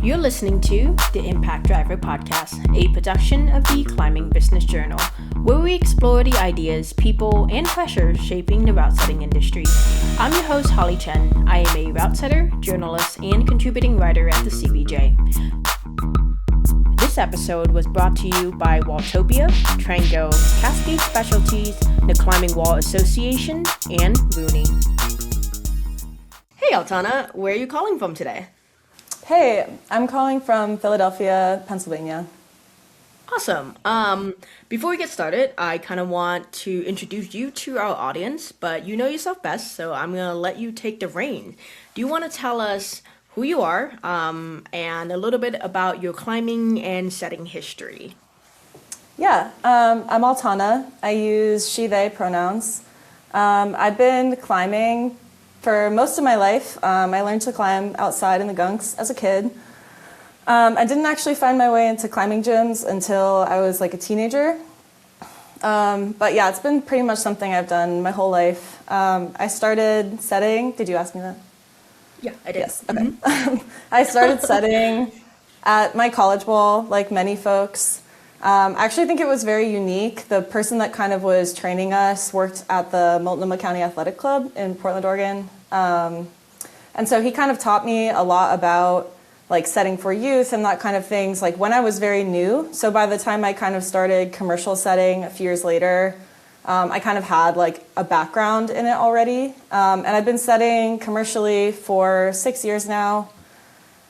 You're listening to the Impact Driver Podcast, a production of the Climbing Business Journal, where we explore the ideas, people, and pressures shaping the route setting industry. I'm your host, Holy Chen. I am a route setter, journalist, and contributing writer at the CBJ. This episode was brought to you by Waltopia, Trango, Cascade Specialties, the Climbing Wall Association, and Rooney. Hey Altana, where are you calling from today? Hey, I'm calling from Philadelphia, Pennsylvania. Awesome. Before we get started, I kind of want to introduce you to our audience, but you know yourself best, so I'm going to let you take the reins. Do you want to tell us who you are and a little bit about your climbing and setting history? Yeah, I'm Altana. I use she, they pronouns. I've been climbing for most of my life. I learned to climb outside in the Gunks as a kid. I didn't actually find my way into climbing gyms until I was like a teenager. But yeah, it's been pretty much something I've done my whole life. I started setting. Did you ask me that? Yeah, I did. Yes, okay. I started setting at my college wall, like many folks. I actually think it was very unique. The person that kind of was training us worked at the Multnomah County Athletic Club in Portland, Oregon. And so he kind of taught me a lot about like setting for youth and that kind of things, like when I was very new. So by the time I kind of started commercial setting a few years later, I kind of had like a background in it already. And I've been setting commercially for 6 years now.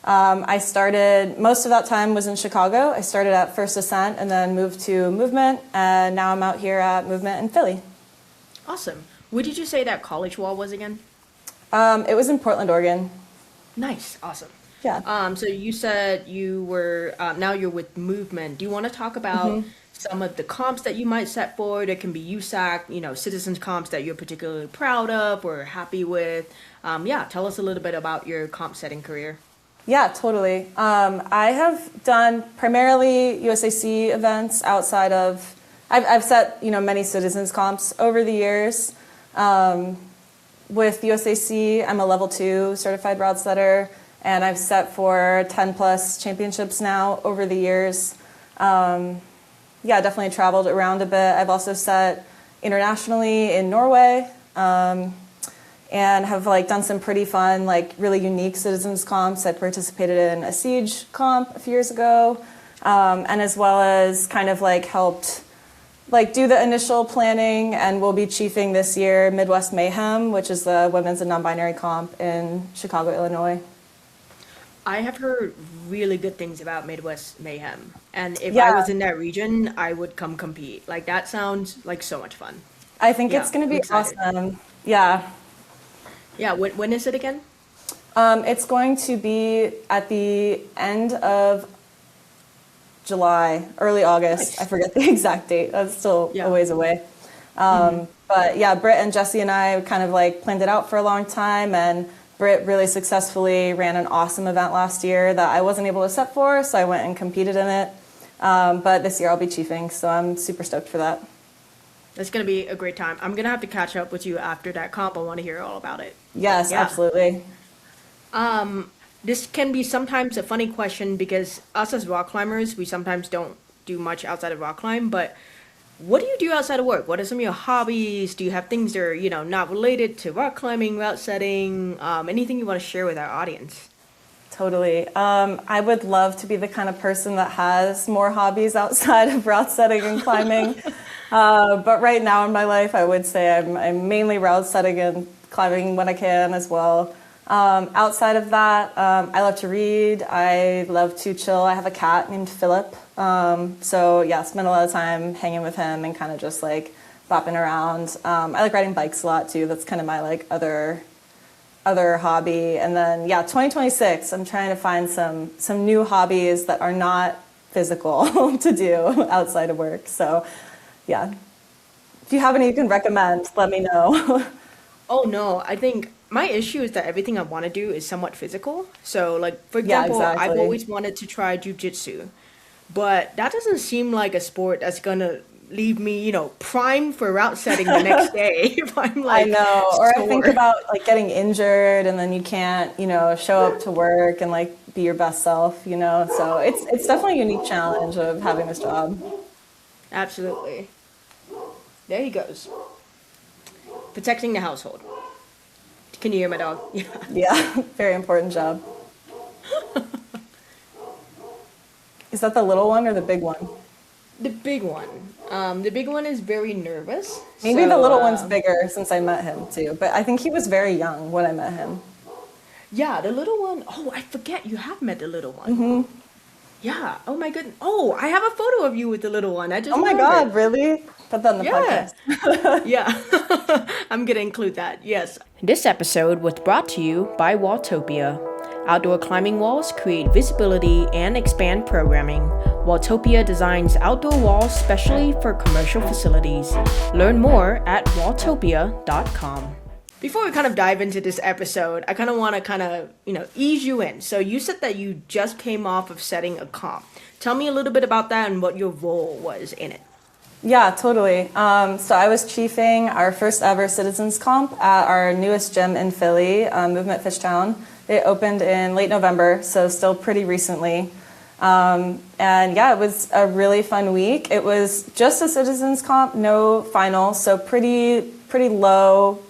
I started, most of that time was in Chicago. I started at First Ascent and then moved to Movement, and now I'm out here at Movement in Philly. Awesome. Where did you say that college wall was again? It was in Portland, Oregon. Nice. Awesome. Yeah. So you said you were, now you're with Movement. Do you want to talk about some of the comps that you might set for? There can be USAC, citizens comps that you're particularly proud of or happy with. Tell us a little bit about your comp setting career. Yeah, totally. I have done primarily USAC events outside of, I've set, many citizens comps over the years. With USAC, I'm a level 2 certified route setter, and I've set for 10 plus championships now over the years. Definitely traveled around a bit. I've also set internationally in Norway. And have done some pretty fun, really unique citizens comps. I participated in a siege comp a few years ago, and as well as kind of helped do the initial planning, and we'll be chiefing this year Midwest Mayhem, which is the women's and non-binary comp in Chicago, Illinois. I have heard really good things about Midwest Mayhem, and if I was in that region, I would come compete. That sounds like so much fun. I think it's going to be awesome. Yeah. Yeah, when is it again? It's going to be at the end of July, early August. Nice. I forget the exact date. That's still a ways away. But yeah, Britt and Jesse and I kind of planned it out for a long time, and Britt really successfully ran an awesome event last year that I wasn't able to set for, so I went and competed in it. But this year I'll be chiefing, so I'm super stoked for that. It's going to be a great time. I'm going to have to catch up with you after that comp. I want to hear all about it. Yes, absolutely. This can be sometimes a funny question because us as rock climbers, we sometimes don't do much outside of rock climb. But what do you do outside of work? What are some of your hobbies? Do you have things that are, not related to rock climbing, route setting? Anything you want to share with our audience? Totally. I would love to be the kind of person that has more hobbies outside of route setting and climbing. But right now in my life, I would say I'm mainly route setting and climbing when I can as well. Outside of that, I love to read. I love to chill. I have a cat named Philip. So yeah, spend a lot of time hanging with him and kind of just bopping around. I like riding bikes a lot too. That's kind of my other hobby. And then 2026, I'm trying to find some new hobbies that are not physical to do outside of work. So yeah, if you have any you can recommend, let me know. Oh no, I think my issue is that everything I want to do is somewhat physical. So for example, exactly. I've always wanted to try jiu-jitsu, but that doesn't seem like a sport that's gonna leave me, primed for route setting the next day if I'm I know, or sore. I think about getting injured and then you can't, show up to work and be your best self, you know? So it's definitely a unique challenge of having this job. Absolutely. There he goes. Protecting the household. Can you hear my dog? Yeah. Yeah, very important job. Is that the little one or the big one? The big one. The big one is very nervous. Maybe the little one's bigger since I met him too, but I think he was very young when I met him. Yeah, the little one. Oh, I forget you have met the little one. Mm-hmm. Yeah. Oh my goodness. Oh, I have a photo of you with the little one. I just. Oh my God! Really? Put that in the podcast. Yeah. I'm gonna include that. Yes. This episode was brought to you by Waltopia. Outdoor climbing walls create visibility and expand programming. Waltopia designs outdoor walls specially for commercial facilities. Learn more at waltopia.com. Before we kind of dive into this episode, I kind of want to ease you in. So you said that you just came off of setting a comp. Tell me a little bit about that and what your role was in it. Yeah, totally. So I was chiefing our first ever citizens comp at our newest gym in Philly, Movement Fishtown. It opened in late November, so still pretty recently. And yeah, it was a really fun week. It was just a citizens comp, no finals, so pretty low,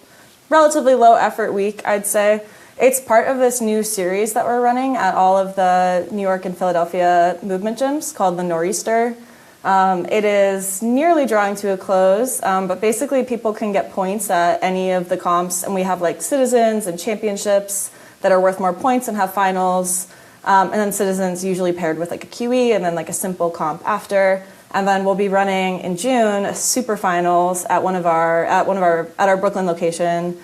relatively low effort week, I'd say. It's part of this new series that we're running at all of the New York and Philadelphia movement gyms called the Nor'easter. It is nearly drawing to a close, but basically people can get points at any of the comps, and we have like citizens and championships that are worth more points and have finals, and then citizens usually paired with like a QE and then like a simple comp after. And then we'll be running in June a super finals at our Brooklyn location.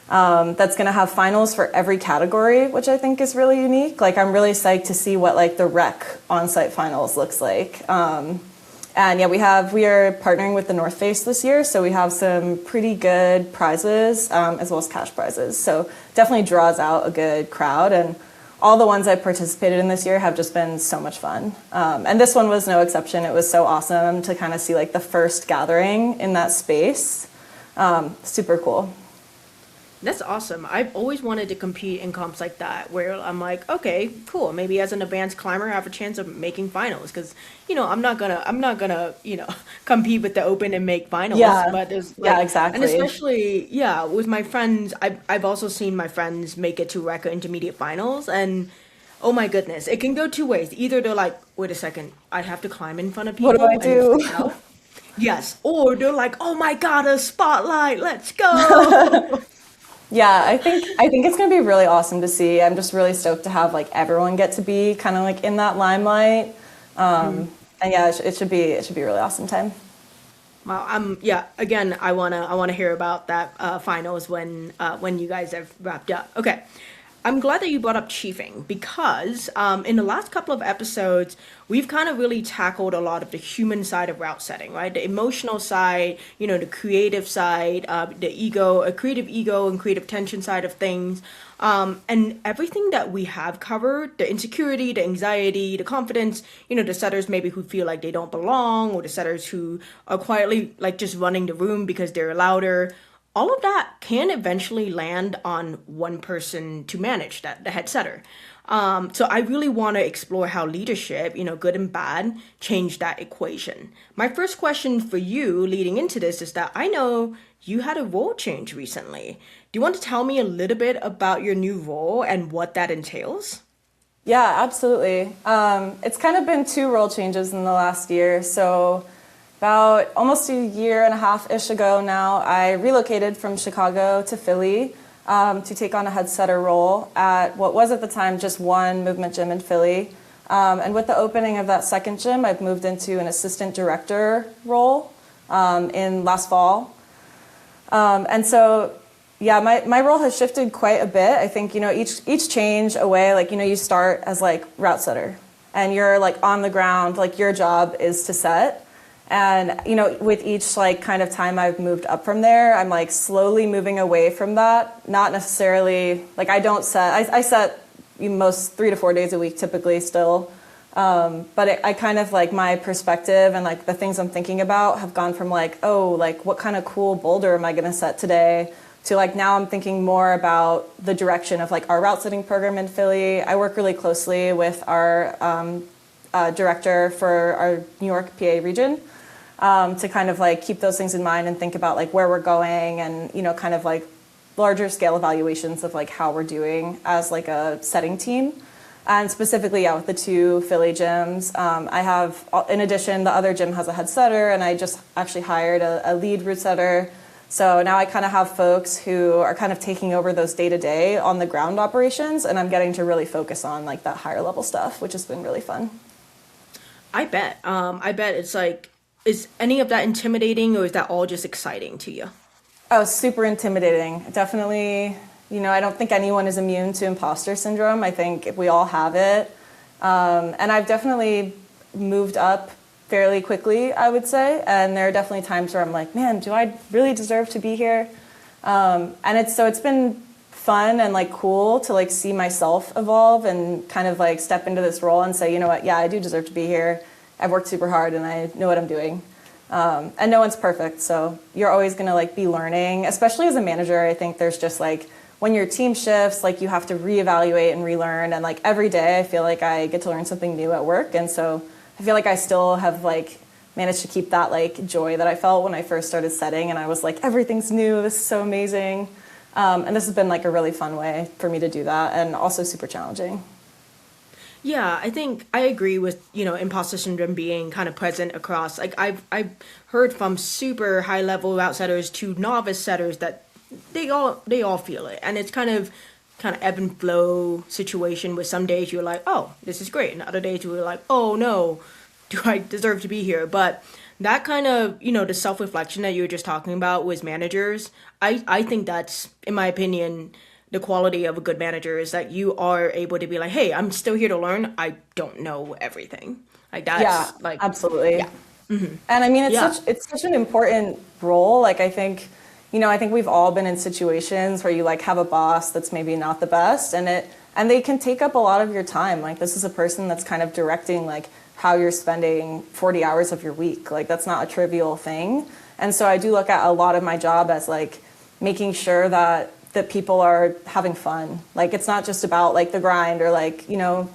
That's going to have finals for every category, which I think is really unique. Like I'm really psyched to see what like the rec on-site finals looks like. And yeah, we are partnering with the North Face this year, so we have some pretty good prizes as well as cash prizes. So definitely draws out a good crowd, and all the ones I participated in this year have just been so much fun. And this one was no exception. It was so awesome to kind of see like the first gathering in that space. Super cool. That's awesome. I've always wanted to compete in comps like that, where I'm like, okay, cool. Maybe as an advanced climber, I have a chance of making finals, because I'm not gonna compete with the open and make finals. Yeah, but there's yeah, exactly. And especially with my friends, I've also seen my friends make it to rec or intermediate finals, and oh my goodness, it can go two ways. Either they're like, wait a second, I have to climb in front of people. What do I do? Yes, or they're like, oh my God, a spotlight, let's go. Yeah, I think it's going to be really awesome to see. I'm just really stoked to have like everyone get to be kind of like in that limelight. And yeah, it should be a really awesome time. Well, again, I wanna hear about that finals when you guys have wrapped up. Okay. I'm glad that you brought up chiefing, because in the last couple of episodes, we've kind of really tackled a lot of the human side of route setting, right? The emotional side, the creative side, the ego, creative ego and creative tension side of things. And everything that we have covered, the insecurity, the anxiety, the confidence, the setters maybe who feel like they don't belong, or the setters who are quietly like just running the room because they're louder. All of that can eventually land on one person to manage, the head setter. So I really want to explore how leadership, good and bad, change that equation. My first question for you leading into this is that I know you had a role change recently. Do you want to tell me a little bit about your new role and what that entails? Yeah, absolutely. It's kind of been two role changes in the last year. So about almost a year and a half-ish ago now, I relocated from Chicago to Philly to take on a head setter role at what was at the time just one movement gym in Philly. And with the opening of that second gym, I've moved into an assistant director role in last fall. And so, yeah, my role has shifted quite a bit. I think, each change away, like, you start as like route setter and you're like on the ground, like your job is to set. And, with each like kind of time I've moved up from there, I'm like slowly moving away from that. Not necessarily like I don't set, I set most 3 to 4 days a week typically still. But I kind of like my perspective and like the things I'm thinking about have gone from like, oh, like what kind of cool boulder am I going to set today to like now I'm thinking more about the direction of like our route setting program in Philly. I work really closely with our director for our New York PA region to kind of like keep those things in mind and think about like where we're going and, you know, kind of like larger scale evaluations of like how we're doing as like a setting team. And specifically, with the 2 Philly gyms, I have, in addition, the other gym has a head setter, and I just actually hired a lead route setter. So now I kind of have folks who are kind of taking over those day-to-day on the ground operations, and I'm getting to really focus on like that higher level stuff, which has been really fun. I bet. I bet it's like, is any of that intimidating, or is that all just exciting to you? Oh, super intimidating. Definitely. You know, I don't think anyone is immune to imposter syndrome. I think we all have it. And I've definitely moved up fairly quickly, I would say. And there are definitely times where I'm like, man, do I really deserve to be here? And it's been fun and like cool to like see myself evolve and kind of like step into this role and say, you know what, yeah, I do deserve to be here. I've worked super hard and I know what I'm doing. And no one's perfect. So you're always going to like be learning, especially as a manager. I think there's just like, when your team shifts, like you have to reevaluate and relearn. And like every day I feel like I get to learn something new at work. And so I feel like I still have like managed to keep that like joy that I felt when I first started setting. And I was like, everything's new. This is so amazing. And this has been like a really fun way for me to do that and also super challenging. Yeah, I think I agree with, you know, imposter syndrome being kind of present across. Like I've heard from super high level route setters to novice setters that they all feel it, and it's kind of ebb and flow situation where some days you're like, oh, this is great, and other days you're like, oh no, do I deserve to be here? But that kind of, you know, the self-reflection that you were just talking about with managers, I think that's, in my opinion, the quality of a good manager is that you are able to be like, hey, I'm still here to learn. I don't know everything. Like that's yeah, like absolutely. Yeah. Mm-hmm. And I mean, it's such an important role. Like I think we've all been in situations where you like have a boss that's maybe not the best, and they can take up a lot of your time. Like this is a person that's kind of directing like how you're spending 40 hours of your week. Like that's not a trivial thing. And so I do look at a lot of my job as like making sure that people are having fun. Like it's not just about like the grind or like, you know,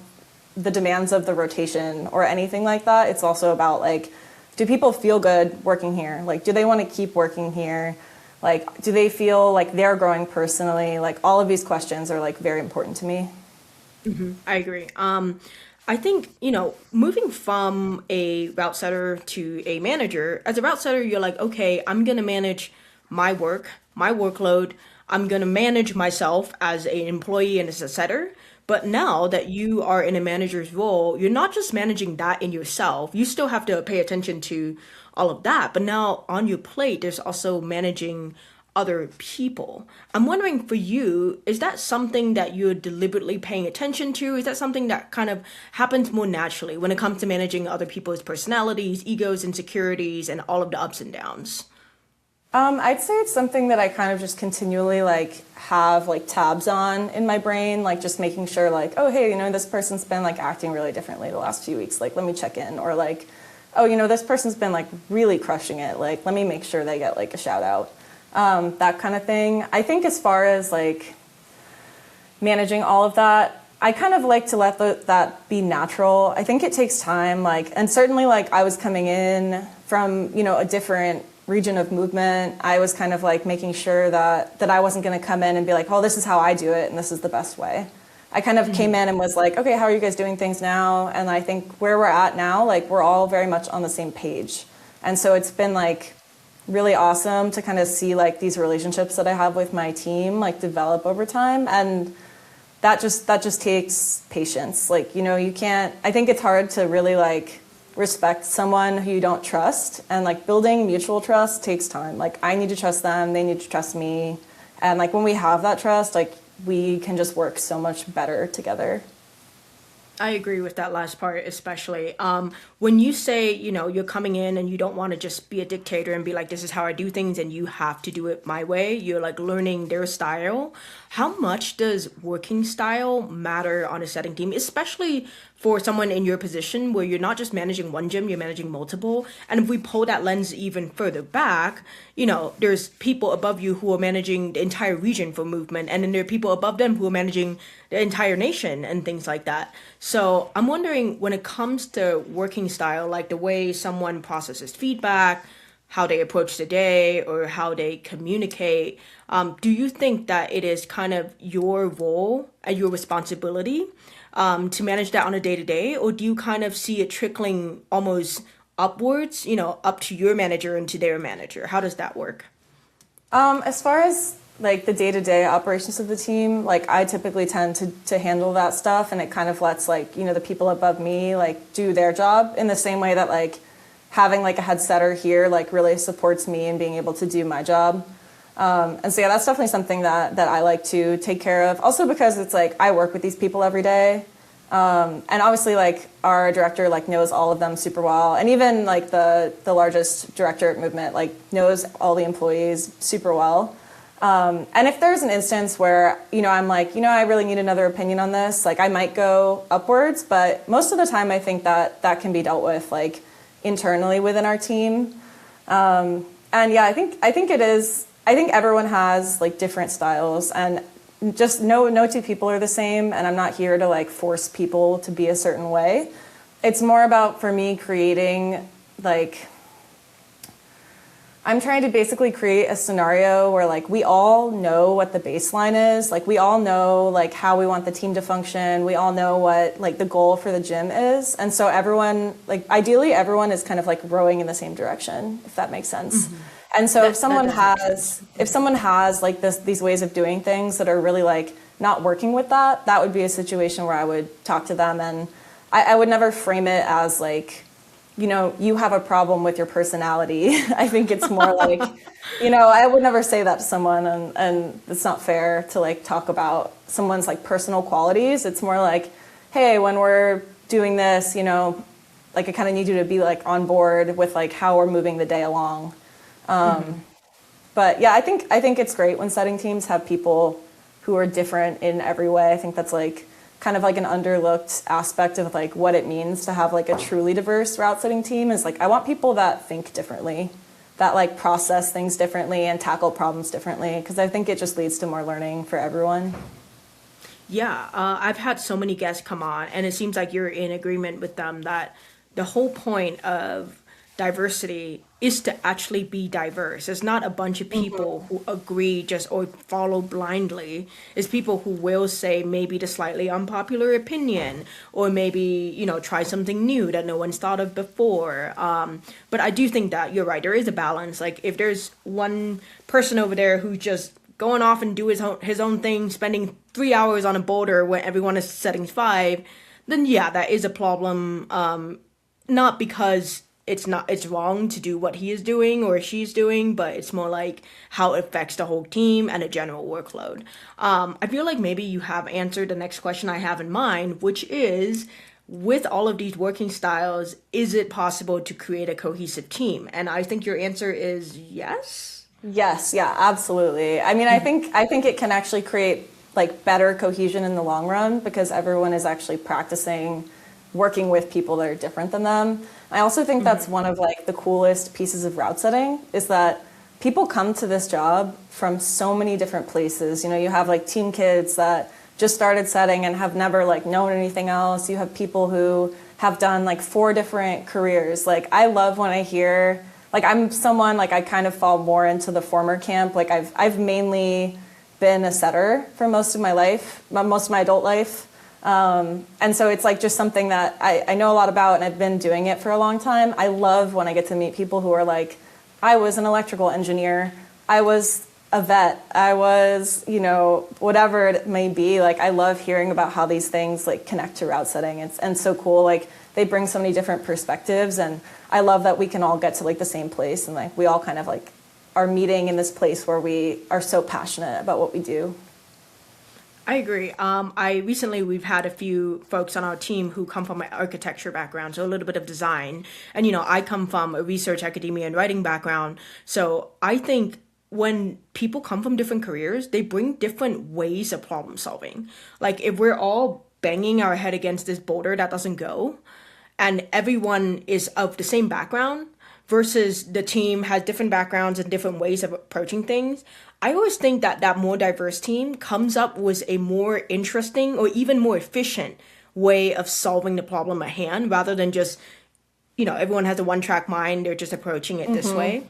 the demands of the rotation or anything like that. It's also about like, do people feel good working here? Like, do they want to keep working here? Like, do they feel like they're growing personally? Like, all of these questions are like very important to me. Mm-hmm. I agree. I think, you know, moving from a route setter to a manager, as a route setter, you're like, okay, I'm going to manage my work, my workload. I'm going to manage myself as an employee and as a setter. But now that you are in a manager's role, you're not just managing that in yourself. You still have to pay attention to all of that. But now on your plate, there's also managing other people. I'm wondering for you, is that something that you're deliberately paying attention to? Is that something that kind of happens more naturally when it comes to managing other people's personalities, egos, insecurities, and all of the ups and downs? I'd say it's something that I kind of just continually like have like tabs on in my brain, like just making sure like, oh, hey, you know, this person's been like acting really differently the last few weeks. Like, let me check in. Or like, oh, you know, this person's been like really crushing it. Like, let me make sure they get like a shout out. That kind of thing. I think as far as like managing all of that, I kind of like to let that be natural. I think it takes time. Like, and certainly like I was coming in from, you know, a different region of movement. I was kind of like making sure that I wasn't going to come in and be like, oh, this is how I do it and this is the best way. I kind of came in and was like, okay, how are you guys doing things now? And I think where we're at now, like we're all very much on the same page. And so it's been like really awesome to kind of see like these relationships that I have with my team like develop over time. And that just takes patience. Like, you know, you can't, I think it's hard to really like respect someone who you don't trust, and like building mutual trust takes time. Like I need to trust them, they need to trust me, and like when we have that trust, like we can just work so much better together. I agree with that last part, especially when you say, you're coming in and you don't want to just be a dictator and be like, this is how I do things and you have to do it my way. You're like learning their style. How much does working style matter on a setting team, especially for someone in your position where you're not just managing one gym, you're managing multiple? And if we pull that lens even further back, there's people above you who are managing the entire region for movement, and then there are people above them who are managing the entire nation and things like that. So I'm wondering, when it comes to working style, like the way someone processes feedback, how they approach the day, or how they communicate, do you think that it is kind of your role and your responsibility to manage that on a day-to-day, or do you kind of see it trickling almost upwards, up to your manager and to their manager? How does that work? As far as like the day-to-day operations of the team, like I typically tend to handle that stuff, and it kind of lets like, the people above me like do their job in the same way that like having like a head setter here like really supports me in being able to do my job. And so yeah, that's definitely something that I like to take care of. Also because it's like I work with these people every day. And obviously like our director like knows all of them super well. And even like the largest director at Movement like knows all the employees super well. And if there's an instance where, I'm like, I really need another opinion on this, like I might go upwards, but most of the time I think that can be dealt with like internally within our team. And yeah, I think it is. I think everyone has like different styles, and just no two people are the same. And I'm not here to like force people to be a certain way. It's more about, for me, creating like, I'm trying to basically create a scenario where like we all know what the baseline is. Like we all know like how we want the team to function. We all know what like the goal for the gym is. And so everyone, like ideally everyone is kind of like rowing in the same direction, if that makes sense. Mm-hmm. And so if someone has like these ways of doing things that are really like not working with that would be a situation where I would talk to them, and I would never frame it as like, you have a problem with your personality. I think it's more like, I would never say that to someone, and it's not fair to like talk about someone's like personal qualities. It's more like, hey, when we're doing this, like I kind of need you to be like on board with like how we're moving the day along. But yeah, I think it's great when setting teams have people who are different in every way. I think that's like kind of like an underlooked aspect of like what it means to have like a truly diverse route setting team, is like I want people that think differently, that like process things differently and tackle problems differently, because I think it just leads to more learning for everyone. Yeah, I've had so many guests come on, and it seems like you're in agreement with them that the whole point of diversity is to actually be diverse. It's not a bunch of people who agree just or follow blindly. It's people who will say maybe the slightly unpopular opinion, or maybe, try something new that no one's thought of before. But I do think that you're right. There is a balance. Like if there's one person over there who's just going off and do his own thing, spending 3 hours on a boulder when everyone is setting 5, then yeah, that is a problem. Not because it's wrong to do what he is doing or she's doing, but it's more like how it affects the whole team and a general workload. I feel like maybe you have answered the next question I have in mind, which is, with all of these working styles, is it possible to create a cohesive team? And I think your answer is yes. Yes, yeah, absolutely. I mean, I think it can actually create like better cohesion in the long run, because everyone is actually practicing working with people that are different than them. I also think that's one of like the coolest pieces of route setting, is that people come to this job from so many different places. You have like team kids that just started setting and have never like known anything else. You have people who have done like 4 different careers. Like I love when I hear, like I'm someone like I kind of fall more into the former camp. Like I've mainly been a setter for most of my life, most of my adult life. And so it's like just something that I know a lot about, and I've been doing it for a long time. I love when I get to meet people who are like, I was an electrical engineer, I was a vet, I was, whatever it may be. Like I love hearing about how these things like connect to route setting. And so cool. Like they bring so many different perspectives, and I love that we can all get to like the same place, and like we all kind of like are meeting in this place where we are so passionate about what we do. I agree. We've had a few folks on our team who come from an architecture background, so a little bit of design. And, I come from a research, academia, and writing background. So I think when people come from different careers, they bring different ways of problem solving. Like if we're all banging our head against this boulder that doesn't go, and everyone is of the same background versus the team has different backgrounds and different ways of approaching things, I always think that that more diverse team comes up with a more interesting or even more efficient way of solving the problem at hand rather than just, everyone has a one-track mind, they're just approaching it this way.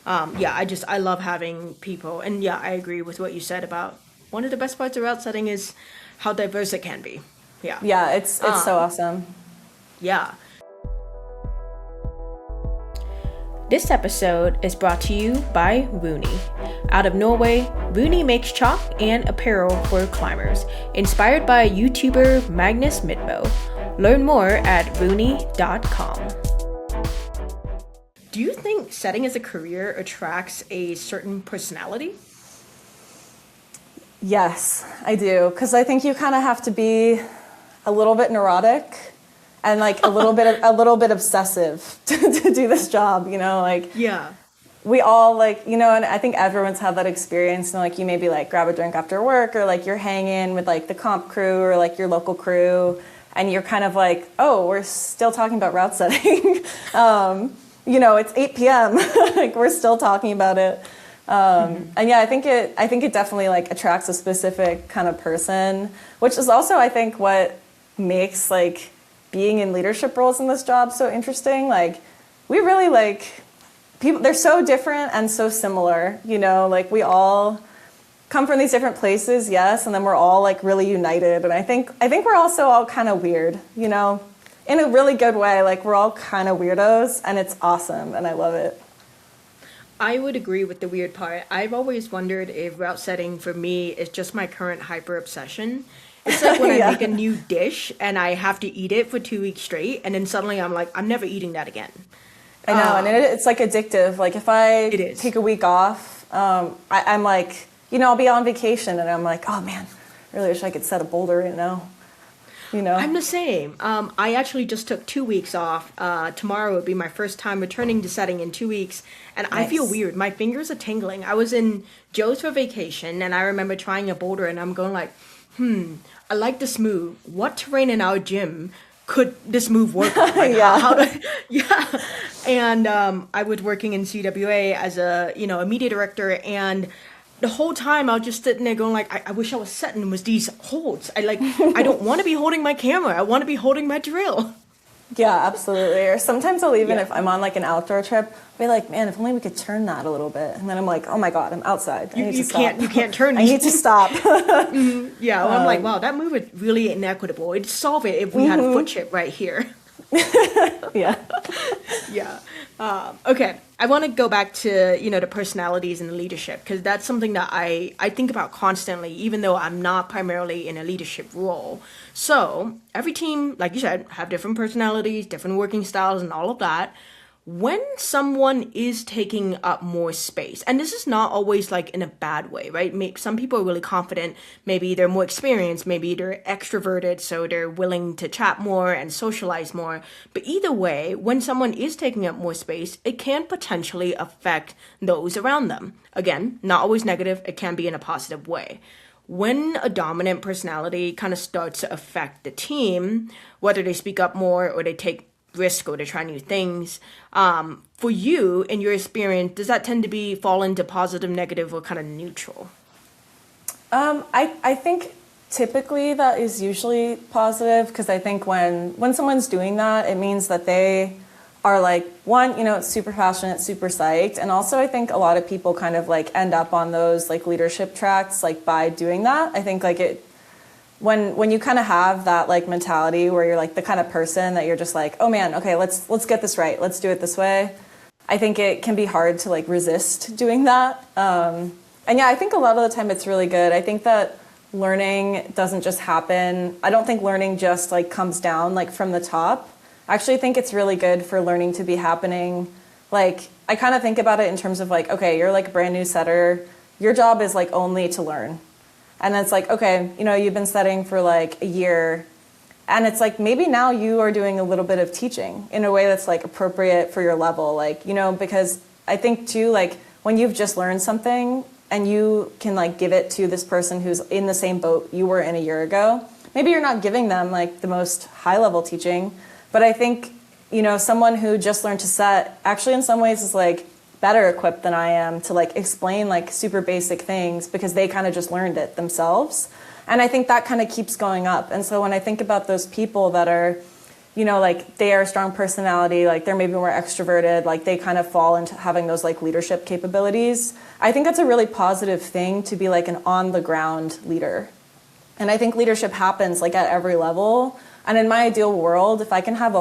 I love having people. And yeah, I agree with what you said about one of the best parts of route setting is how diverse it can be. Yeah. Yeah, it's so awesome. Yeah. This episode is brought to you by Rooney. Out of Norway, Rooney makes chalk and apparel for climbers, inspired by YouTuber Magnus Midbo. Learn more at rooney.com. Do you think setting as a career attracts a certain personality? Yes, I do, because I think you kind of have to be a little bit neurotic and like a little bit obsessive to do this job, Yeah. We all and I think everyone's had that experience, like you maybe like grab a drink after work or like you're hanging with like the comp crew or like your local crew and you're kind of like, oh, we're still talking about route setting. It's 8 p.m. like we're still talking about it. And yeah, I think it definitely like attracts a specific kind of person, which is also I think what makes like being in leadership roles in this job so interesting. Like we really like people, they're so different and so similar, like we all come from these different places, yes, and then we're all like really united. And I think we're also all kind of weird, in a really good way. Like we're all kind of weirdos and it's awesome and I love it. I would agree with the weird part. I've always wondered if route setting for me is just my current hyper obsession. It's like when I make a new dish and I have to eat it for 2 weeks straight, and then suddenly I'm like, I'm never eating that again. I know, and it's like addictive. Like if I take a week off, I'm like, I'll be on vacation and I'm like, oh man, I really wish I could set a boulder right now. I'm the same. I actually just took 2 weeks off. Tomorrow would be my first time returning to setting in 2 weeks. And nice. I feel weird. My fingers are tingling. I was in Joe's for vacation and I remember trying a boulder and I'm going like, I like this move. What terrain in our gym could this move work on? Like, yeah. And I was working in CWA as a media director, and the whole time I was just sitting there going like, I wish I was setting with these holds. I don't want to be holding my camera. I want to be holding my drill. Yeah, absolutely. Or sometimes I'll even, if I'm on like an outdoor trip, be like, man, if only we could turn that a little bit. And then I'm like, oh my God, I'm outside. I need to stop. You can't turn. I need to stop. Yeah, well, I'm like, wow, that move is really inequitable. It'd solve it if we had a foot chip right here. Yeah. Yeah. Okay, I want to go back to, the personalities and the leadership, because that's something that I think about constantly, even though I'm not primarily in a leadership role. So every team, like you said, have different personalities, different working styles and all of that. When someone is taking up more space, and this is not always like in a bad way, right? Some people are really confident, maybe they're more experienced, maybe they're extroverted, so they're willing to chat more and socialize more. But either way, when someone is taking up more space, it can potentially affect those around them. Again, not always negative, it can be in a positive way. When a dominant personality kind of starts to affect the team, whether they speak up more or they take risk or to try new things, for you, in your experience, does that tend to fall into positive, negative, or kind of neutral? I think typically that is usually positive, because I think when someone's doing that, it means that they are like, one, super passionate, super psyched. And also I think a lot of people kind of like end up on those like leadership tracks like by doing that. I think like when you kind of have that like mentality where you're like the kind of person that you're just like, oh man, okay, let's get this right. Let's do it this way. I think it can be hard to like resist doing that. And yeah, I think a lot of the time it's really good. I think that learning doesn't just happen. I don't think learning just like comes down like from the top. I actually think it's really good for learning to be happening. Like I kind of think about it in terms of like, okay, you're like a brand new setter. Your job is like only to learn. And it's like, okay, you know, you've been studying for like a year, and it's like maybe now you are doing a little bit of teaching in a way that's like appropriate for your level. Like, you know, because I think too, like when you've just learned something and you can like give it to this person who's in the same boat you were in a year ago, maybe you're not giving them like the most high level teaching, but I think, you know, someone who just learned to set actually in some ways is like better equipped than I am to like explain like super basic things because they kind of just learned it themselves. And I think that kind of keeps going up. And so when I think about those people that are, you know, like they are a strong personality, like they're maybe more extroverted, like they kind of fall into having those like leadership capabilities, I think that's a really positive thing to be like an on the ground leader. And I think leadership happens like at every level. And in my ideal world, if I can have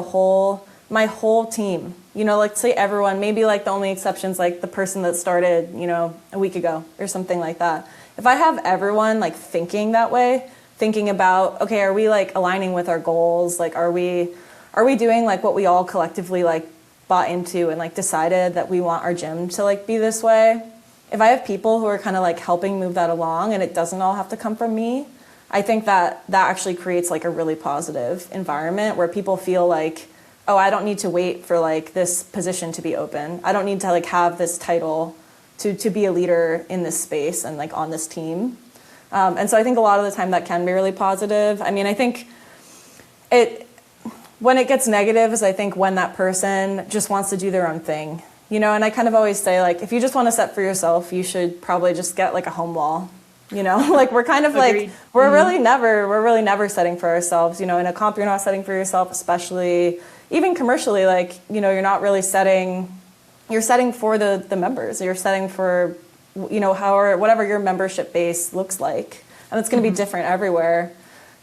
my whole team, you know, like say everyone, maybe like the only exceptions, like the person that started, you know, a week ago or something like that. If I have everyone like thinking that way, thinking about, okay, are we like aligning with our goals? Like, are we doing like what we all collectively like bought into and like decided that we want our gym to like be this way? If I have people who are kind of like helping move that along and it doesn't all have to come from me, I think that actually creates like a really positive environment where people feel like, oh, I don't need to wait for like this position to be open. I don't need to like have this title to be a leader in this space and like on this team. And so I think a lot of the time that can be really positive. I mean, I think when it gets negative is I think when that person just wants to do their own thing, you know, and I kind of always say like, if you just want to set for yourself, you should probably just get like a home wall. You know, like we're kind of like, we're really never setting for ourselves. You know, in a comp, you're not setting for yourself, especially even commercially, like, you know, you're not really setting, you're setting for the members. You're setting for, you know, whatever your membership base looks like. And it's going to be different everywhere,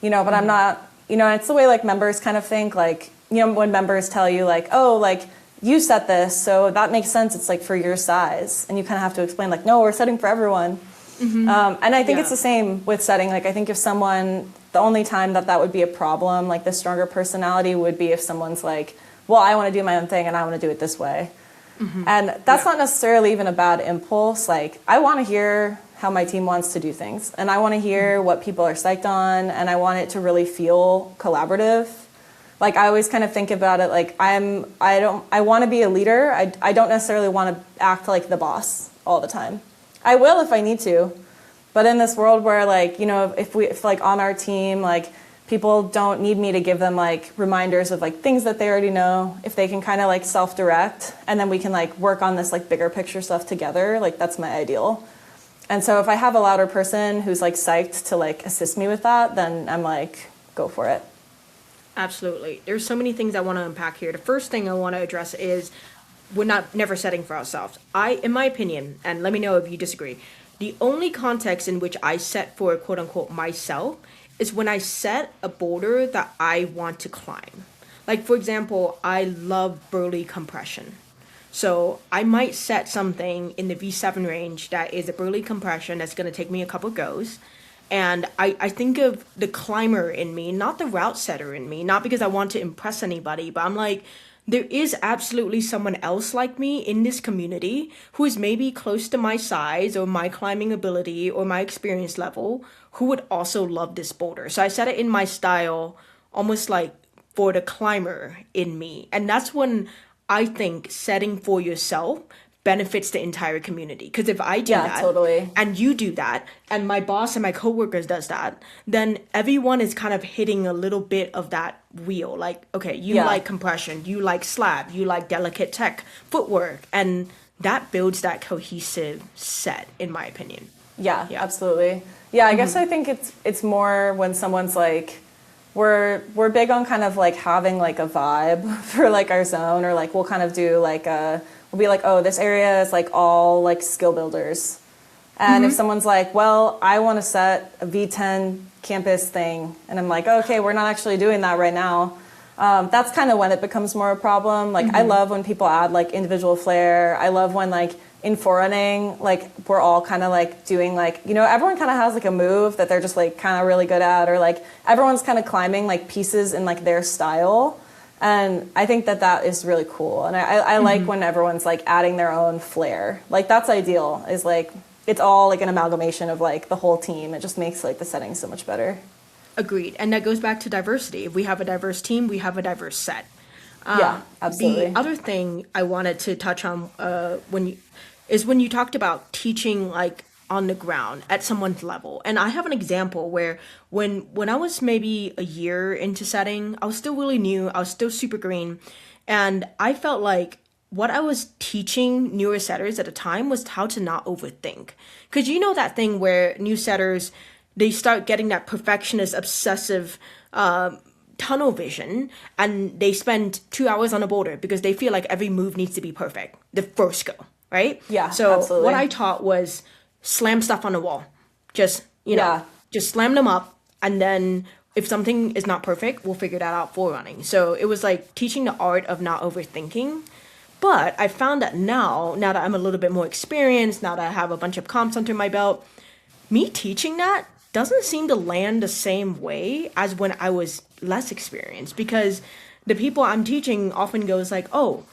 you know, but I'm not, you know, it's the way like members kind of think, like, you know, when members tell you like, oh, like you set this, so that makes sense. It's like for your size. And you kind of have to explain like, no, we're setting for everyone. And I think it's the same with setting. Like, I think if someone, the only time that would be a problem, like the stronger personality would be if someone's like, well, I want to do my own thing and I want to do it this way. And that's not necessarily even a bad impulse. Like, I want to hear how my team wants to do things. And I want to hear what people are psyched on. And I want it to really feel collaborative. Like, I always kind of think about it like I want to be a leader. I don't necessarily want to act like the boss all the time. I will if I need to, but in this world where like, you know, if like on our team, like people don't need me to give them like reminders of like things that they already know, if they can kind of like self-direct and then we can like work on this like bigger picture stuff together, like that's my ideal. And so if I have a louder person who's like psyched to like assist me with that, then I'm like, go for it. Absolutely. There's so many things I want to unpack here. The first thing I want to address is we're never setting for ourselves. In my opinion, and let me know if you disagree, the only context in which I set for quote unquote myself is when I set a boulder that I want to climb. Like, for example, I love burly compression. So I might set something in the V7 range that is a burly compression that's going to take me a couple goes. And I think of the climber in me, not the route setter in me, not because I want to impress anybody, but I'm like, there is absolutely someone else like me in this community who is maybe close to my size or my climbing ability or my experience level who would also love this boulder. So I set it in my style, almost like for the climber in me. And that's when I think setting for yourself benefits the entire community. Because if I do that, totally, and you do that, and my boss and my coworkers does that, then everyone is kind of hitting a little bit of that wheel. Like, okay, you like compression, you like slab, you like delicate tech footwork, and that builds that cohesive set, in my opinion. Yeah. Absolutely. Yeah, I guess I think it's more when someone's like, we're big on kind of like having like a vibe for like our zone, or like we'll kind of do like we'll be like, oh, this area is like all like skill builders. And if someone's like, well, I want to set a V10 campus thing, and I'm like, okay, we're not actually doing that right now. That's kind of when it becomes more a problem. Like, I love when people add like individual flair. I love when like in forerunning, like we're all kind of like doing like, you know, everyone kind of has like a move that they're just like kind of really good at, or like everyone's kind of climbing like pieces in like their style. And I think that is really cool. And I like when everyone's like adding their own flair. Like, that's ideal, is like it's all like an amalgamation of like the whole team. It just makes like the setting so much better. Agreed. And that goes back to diversity. If we have a diverse team, we have a diverse set. Yeah, absolutely. The other thing I wanted to touch on when you talked about teaching like on the ground at someone's level. And I have an example where when I was maybe a year into setting, I was still really new. I was still super green. And I felt like what I was teaching newer setters at the time was how to not overthink. Because you know that thing where new setters, they start getting that perfectionist, obsessive tunnel vision, and they spend 2 hours on a boulder because they feel like every move needs to be perfect the first go, right? Yeah, so absolutely. What I taught was slam stuff on the wall. Just, just slam them up, and then if something is not perfect, we'll figure that out for running. So it was like teaching the art of not overthinking. But I found that now that I'm a little bit more experienced, now that I have a bunch of comps under my belt, me teaching that doesn't seem to land the same way as when I was less experienced, because the people I'm teaching often goes like, oh,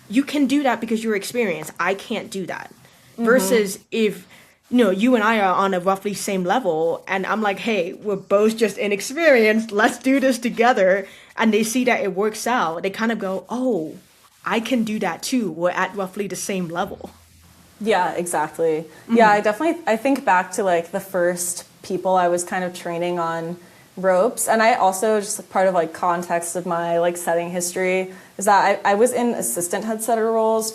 you can do that because you're experienced. I can't do that. Mm-hmm. Versus if, you and I are on a roughly same level and I'm like, hey, we're both just inexperienced. Let's do this together. And they see that it works out. They kind of go, oh, I can do that too. We're at roughly the same level. Yeah, exactly. Mm-hmm. Yeah, I think back to like the first people I was kind of training on ropes. And I also, just part of like context of my like setting history, is that I was in assistant head setter roles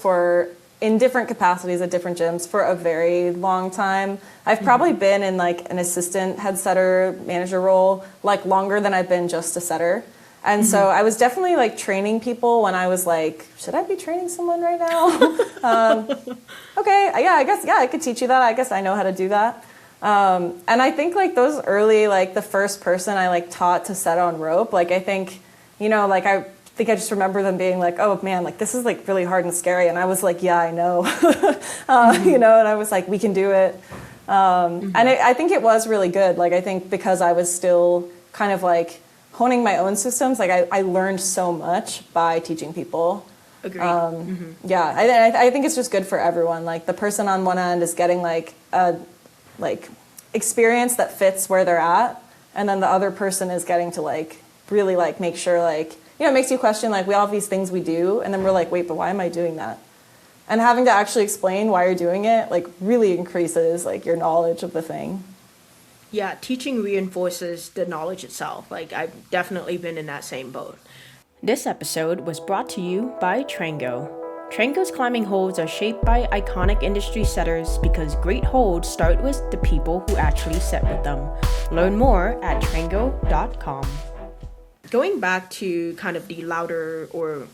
in different capacities at different gyms for a very long time. I've probably been in like an assistant head setter manager role like longer than I've been just a setter. And so I was definitely like training people when I was like, should I be training someone right now? Okay, I could teach you that. I guess I know how to do that. And I think like those early, like the first person I like taught to set on rope, like I think, I just remember them being like, oh man, like this is like really hard and scary. And I was like, yeah, I know, and I was like, we can do it. And I think it was really good. Like, I think because I was still kind of like honing my own systems, like I learned so much by teaching people. Agreed. Yeah, I think it's just good for everyone. Like the person on one end is getting like a experience that fits where they're at, and then the other person is getting to like really like make sure like, it makes you question like we all have these things we do, and then we're like, wait, but why am I doing that? And having to actually explain why you're doing it like really increases like your knowledge of the thing. Yeah, teaching reinforces the knowledge itself. Like, I've definitely been in that same boat. This episode was brought to you by Trango. Trango's climbing holds are shaped by iconic industry setters because great holds start with the people who actually set with them. Learn more at trango.com. Going back to kind of the louder or,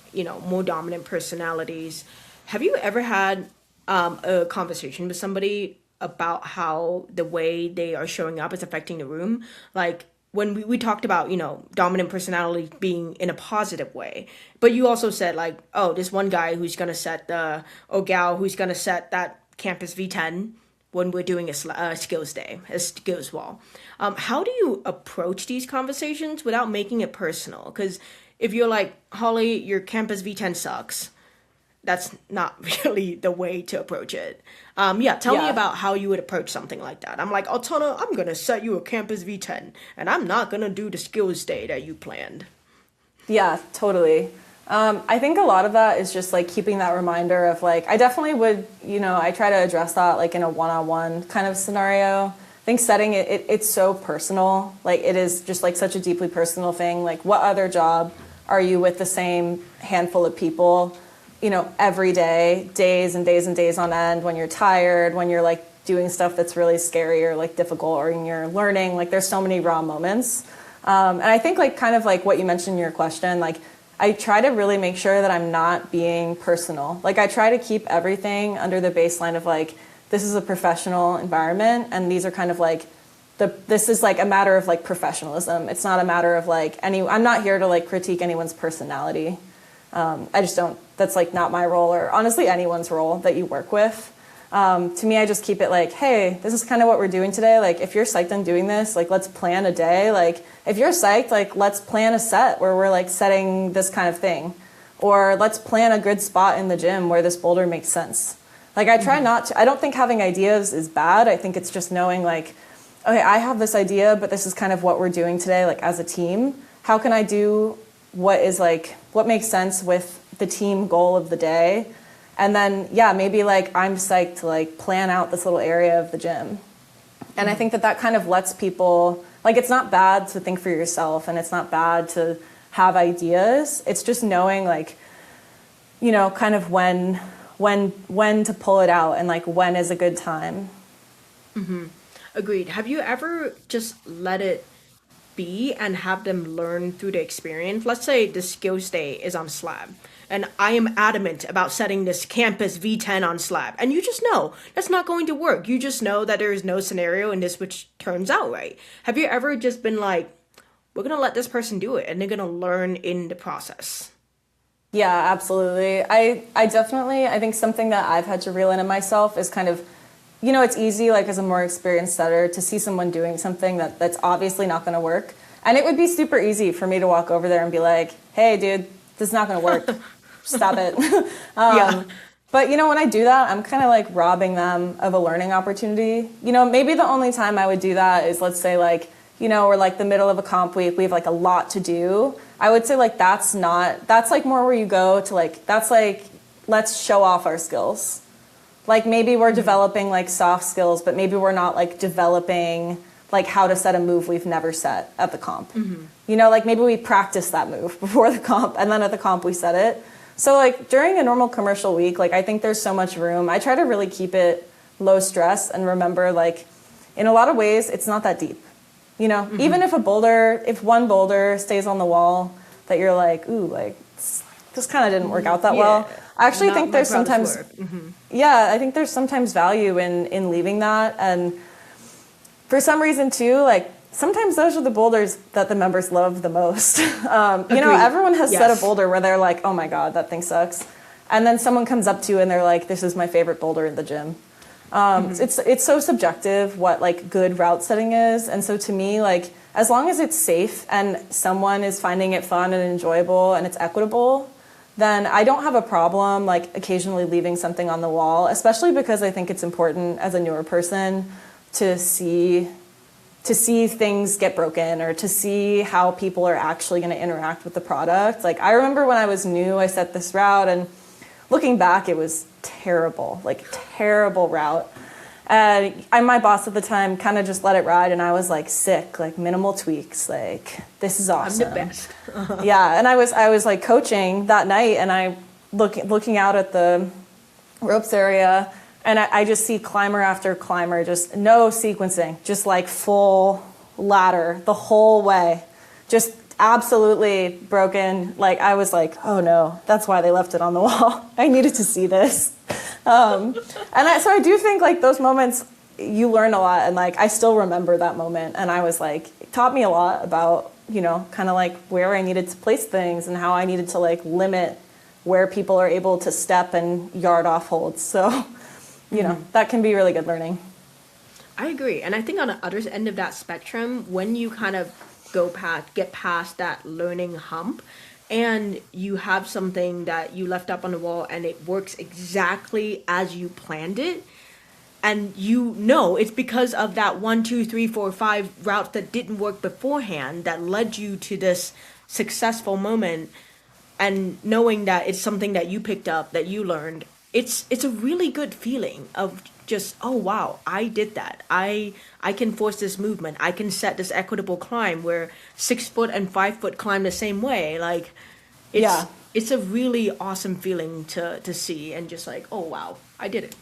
more dominant personalities, have you ever had a conversation with somebody about how the way they are showing up is affecting the room? Like when we talked about, dominant personality being in a positive way, but you also said like, oh, this one guy who's going to set or gal who's going to set that campus V10 when we're doing a skills day, a skills wall. How do you approach these conversations without making it personal? Because if you're like, Holly, your campus V10 sucks, that's not really the way to approach it. Tell me about how you would approach something like that. I'm like, Altana, I'm going to set you a campus V10, and I'm not going to do the skills day that you planned. Yeah, totally. I think a lot of that is just like keeping that reminder of like, I definitely would, I try to address that like in a one-on-one kind of scenario. I think setting it's so personal. Like it is just like such a deeply personal thing. Like what other job are you with the same handful of people, every day, days and days and days on end, when you're tired, when you're like doing stuff that's really scary or like difficult, or when you're learning, like there's so many raw moments. And I think like kind of like what you mentioned in your question, like I try to really make sure that I'm not being personal. Like I try to keep everything under the baseline of like, this is a professional environment, and these are kind of like this is like a matter of like professionalism. It's not a matter of like I'm not here to like critique anyone's personality. I just don't, that's like not my role, or honestly anyone's role that you work with. To me, I just keep it like, hey, this is kind of what we're doing today. Like if you're psyched on doing this, like let's plan a day. Like if you're psyched, like let's plan a set where we're like setting this kind of thing, or let's plan a good spot in the gym where this boulder makes sense. Like I try not to, I don't think having ideas is bad. I think it's just knowing like, okay, I have this idea, but this is kind of what we're doing today, like as a team. How can I do what makes sense with the team goal of the day? And then, yeah, maybe like I'm psyched to like plan out this little area of the gym. And I think that kind of lets people, like it's not bad to think for yourself and it's not bad to have ideas. It's just knowing like, you know, kind of when to pull it out and like when is a good time. Mm-hmm. Agreed. Have you ever just let it be and have them learn through the experience? Let's say the skills day is on slab and I am adamant about setting this campus V10 on slab, and you just know that's not going to work. You just know that there is no scenario in this which turns out right. Have you ever just been like, we're going to let this person do it and they're going to learn in the process? Yeah, absolutely. I definitely, I think something that I've had to reel in myself is kind of, you know, it's easy, like as a more experienced setter, to see someone doing something that's obviously not going to work. And it would be super easy for me to walk over there and be like, hey, dude, this is not going to work. Stop it. Yeah. But, you know, when I do that, I'm kind of like robbing them of a learning opportunity. You know, maybe the only time I would do that is, let's say, like, you know, we're like the middle of a comp week, we have like a lot to do. I would say like that's like more where you go to like, that's like, let's show off our skills. Like maybe we're developing like soft skills, but maybe we're not like developing like how to set a move we've never set at the comp. Mm-hmm. You know, like maybe we practice that move before the comp and then at the comp we set it. So like during a normal commercial week, like I think there's so much room. I try to really keep it low stress and remember like in a lot of ways, it's not that deep. You know, even if one boulder stays on the wall that you're like, ooh, like this kind of didn't work out that well. I actually think there's sometimes, I think there's sometimes value in leaving that. And for some reason too, like sometimes those are the boulders that the members love the most. You know, everyone has set a boulder where they're like, oh my God, that thing sucks. And then someone comes up to you and they're like, this is my favorite boulder in the gym. It's so subjective what like good route setting is. And so to me, like as long as it's safe and someone is finding it fun and enjoyable and it's equitable, then I don't have a problem like occasionally leaving something on the wall, especially because I think it's important as a newer person to see things get broken or to see how people are actually going to interact with the product. Like I remember when I was new, I set this route and looking back, it was terrible route. And my boss at the time kind of just let it ride, and I was like sick, like minimal tweaks, like this is awesome. I'm the best. Yeah, and I was like coaching that night, and I looking out at the ropes area, and I just see climber after climber, just no sequencing, just like full ladder the whole way, just absolutely broken. Like I was like, oh no, that's why they left it on the wall. I needed to see this. So I do think like those moments you learn a lot, and like I still remember that moment, and I was like, it taught me a lot about, you know, kind of like where I needed to place things and how I needed to like limit where people are able to step and yard off holds. So, you know, that can be really good learning. I agree. And I think on the other end of that spectrum, when you kind of get past that learning hump and you have something that you left up on the wall and it works exactly as you planned it, and you know it's because of that 1, 2, 3, 4, 5 route that didn't work beforehand that led you to this successful moment, and knowing that it's something that you picked up, that you learned, it's a really good feeling of just, oh wow, I did that. I can force this movement. I can set this equitable climb where 6 foot and 5 foot climb the same way. Like it's a really awesome feeling to see, and just like, oh wow, I did it.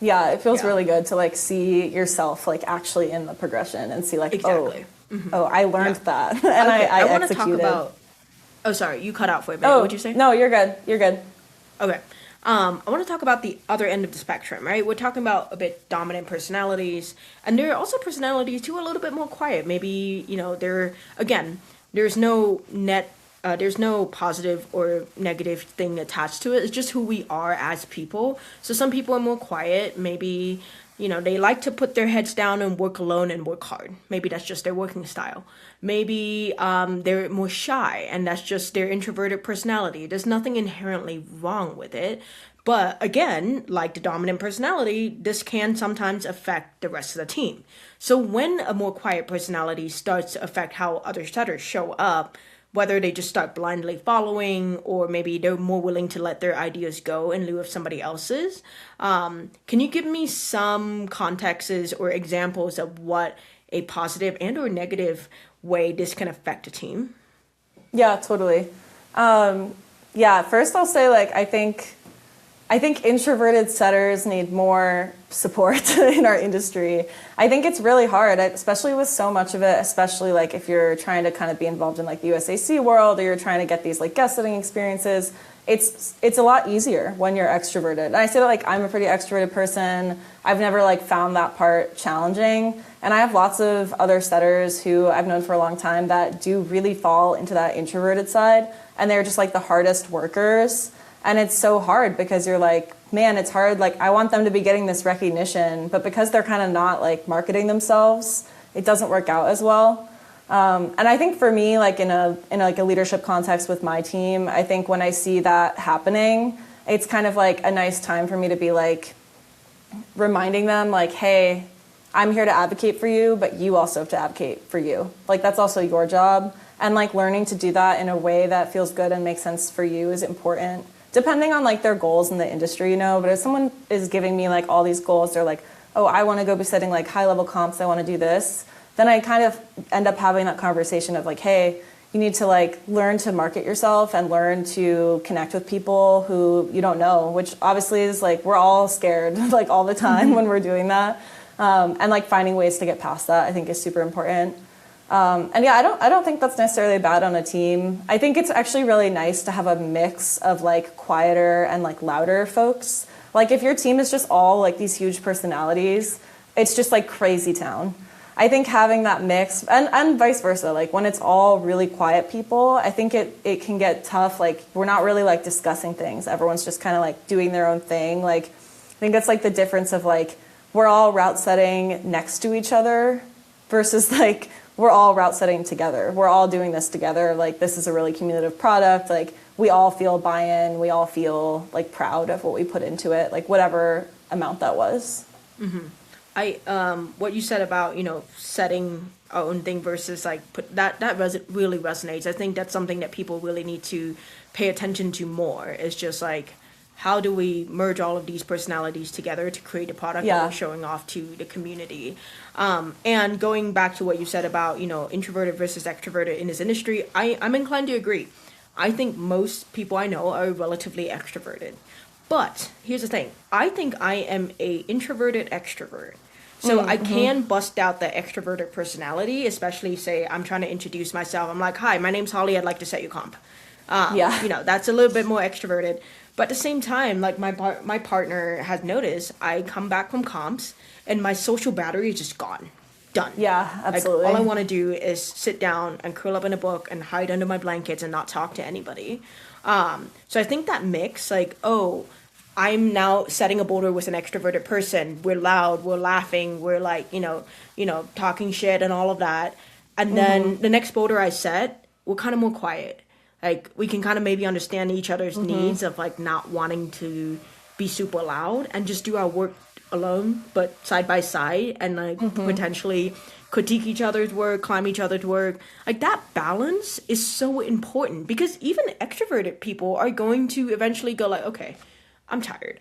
Yeah, it feels really good to like see yourself like actually in the progression and see like, exactly. oh, I learned that and okay, I want to executed. talk about. Oh, sorry, you cut out for a minute. What'd you say? No, you're good. You're good. Okay. I want to talk about the other end of the spectrum, right? We're talking about a bit dominant personalities, and there are also personalities who are a little bit more quiet. Maybe, you know, there's no positive or negative thing attached to it. It's just who we are as people. So some people are more quiet. Maybe, you know, they like to put their heads down and work alone and work hard. Maybe that's just their working style. Maybe they're more shy and that's just their introverted personality. There's nothing inherently wrong with it. But again, like the dominant personality, this can sometimes affect the rest of the team. So when a more quiet personality starts to affect how other setters show up, whether they just start blindly following or maybe they're more willing to let their ideas go in lieu of somebody else's, can you give me some contexts or examples of what a positive and or negative way this can affect a team? Yeah, totally. First I'll say, like, I think introverted setters need more support in our industry. I think it's really hard, especially with so much of it, especially like if you're trying to kind of be involved in like the USAC world, or you're trying to get these like guest setting experiences. It's a lot easier when you're extroverted. And I say that like I'm a pretty extroverted person. I've never like found that part challenging. And I have lots of other setters who I've known for a long time that do really fall into that introverted side. And they're just like the hardest workers. And it's so hard because you're like, man, it's hard. Like, I want them to be getting this recognition, but because they're kind of not like marketing themselves, it doesn't work out as well. And I think for me, like in a leadership context with my team, I think when I see that happening, it's kind of like a nice time for me to be like reminding them like, hey, I'm here to advocate for you, but you also have to advocate for you. Like, that's also your job. And like learning to do that in a way that feels good and makes sense for you is important, depending on like their goals in the industry, you know. But if someone is giving me like all these goals, they're like, oh, I want to go be setting like high level comps, I want to do this, then I kind of end up having that conversation of like, hey, you need to like learn to market yourself and learn to connect with people who you don't know, which obviously is like, we're all scared like all the time when we're doing that. And like finding ways to get past that, I think, is super important. And yeah, I don't think that's necessarily bad on a team. I think it's actually really nice to have a mix of like quieter and like louder folks. Like if your team is just all like these huge personalities, it's just like crazy town. I think having that mix and vice versa, like when it's all really quiet people, I think it can get tough. Like we're not really like discussing things. Everyone's just kind of like doing their own thing. Like I think that's like the difference of like we're all route setting next to each other versus like we're all route setting together. We're all doing this together. Like this is a really cumulative product. Like we all feel buy-in. We all feel like proud of what we put into it, like whatever amount that was. Mm-hmm. What you said about, setting our own thing versus like really resonates. I think that's something that people really need to pay attention to more. Is just like, how do we merge all of these personalities together to create a product that we're showing off to the community? And going back to what you said about, introverted versus extroverted in this industry, I'm inclined to agree. I think most people I know are relatively extroverted. But here's the thing. I think I am a introverted extrovert. So I can bust out the extroverted personality, especially say I'm trying to introduce myself. I'm like, hi, my name's Holly. I'd like to set you comp. That's a little bit more extroverted. But at the same time, like my partner has noticed, I come back from comps and my social battery is just gone. Done. Yeah, absolutely. Like, all I want to do is sit down and curl up in a book and hide under my blankets and not talk to anybody. So I think that mix, like, oh, I'm now setting a boulder with an extroverted person. We're loud, we're laughing, we're like, talking shit and all of that. And then the next boulder I set, we're kind of more quiet. Like, we can kind of maybe understand each other's needs of, like, not wanting to be super loud and just do our work alone, but side by side, and, like, potentially critique each other's work, climb each other's work. Like, that balance is so important because even extroverted people are going to eventually go, like, okay, I'm tired.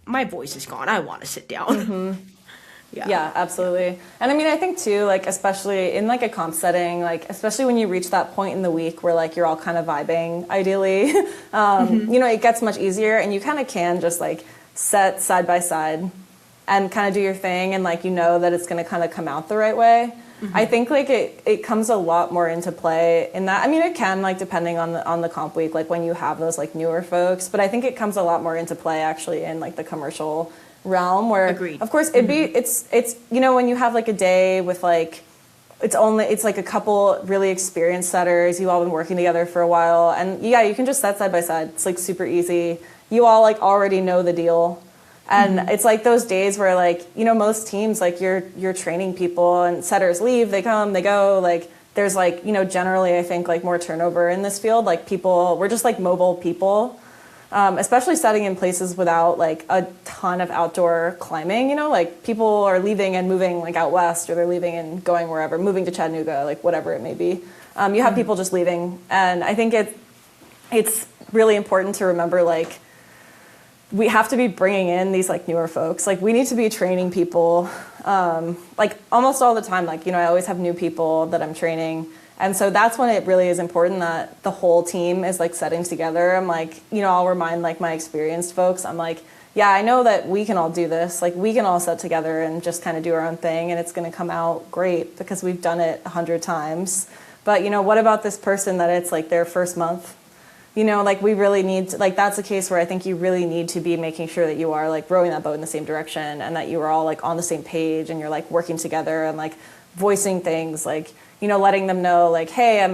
My voice is gone. I want to sit down. Yeah, absolutely. And I mean, I think too, like, especially in like a comp setting, like, especially when you reach that point in the week where like you're all kind of vibing, ideally, it gets much easier and you kind of can just like set side by side and kind of do your thing and like, that it's going to kind of come out the right way. I think like it comes a lot more into play in that. I mean, it can, like, depending on the comp week, like when you have those like newer folks, but I think it comes a lot more into play actually in like the commercial realm where Agreed. Of course it's when you have like a day with like it's like a couple really experienced setters, you all been working together for a while, and you can just set side by side. It's like super easy. You all like already know the deal. And it's like those days where like, most teams, like you're training people and setters leave, they come, they go, like there's like, generally I think like more turnover in this field, like we're just like mobile people. especially setting in places without like a ton of outdoor climbing, you know, like people are leaving and moving like out west, or they're leaving and going wherever, moving to Chattanooga, like whatever it may be. You have people just leaving. And I think it's really important to remember, like, we have to be bringing in these like newer folks. Like, we need to be training people, like almost all the time. Like, you know, I always have new people that I'm training. And so that's when it really is important that the whole team is like setting together. I'm like, you know, I'll remind like my experienced folks. I'm like, yeah, I know that we can all do this. Like, we can all set together and just kind of do our own thing, and it's going to come out great because we've done it 100 times. But, you know, what about this person that it's like their first month? You know, like, we really need to, like, that's a case where I think you really need to be making sure that you are like rowing that boat in the same direction, and that you are all like on the same page, and you're like working together and like voicing things, like, you know, letting them know like, hey,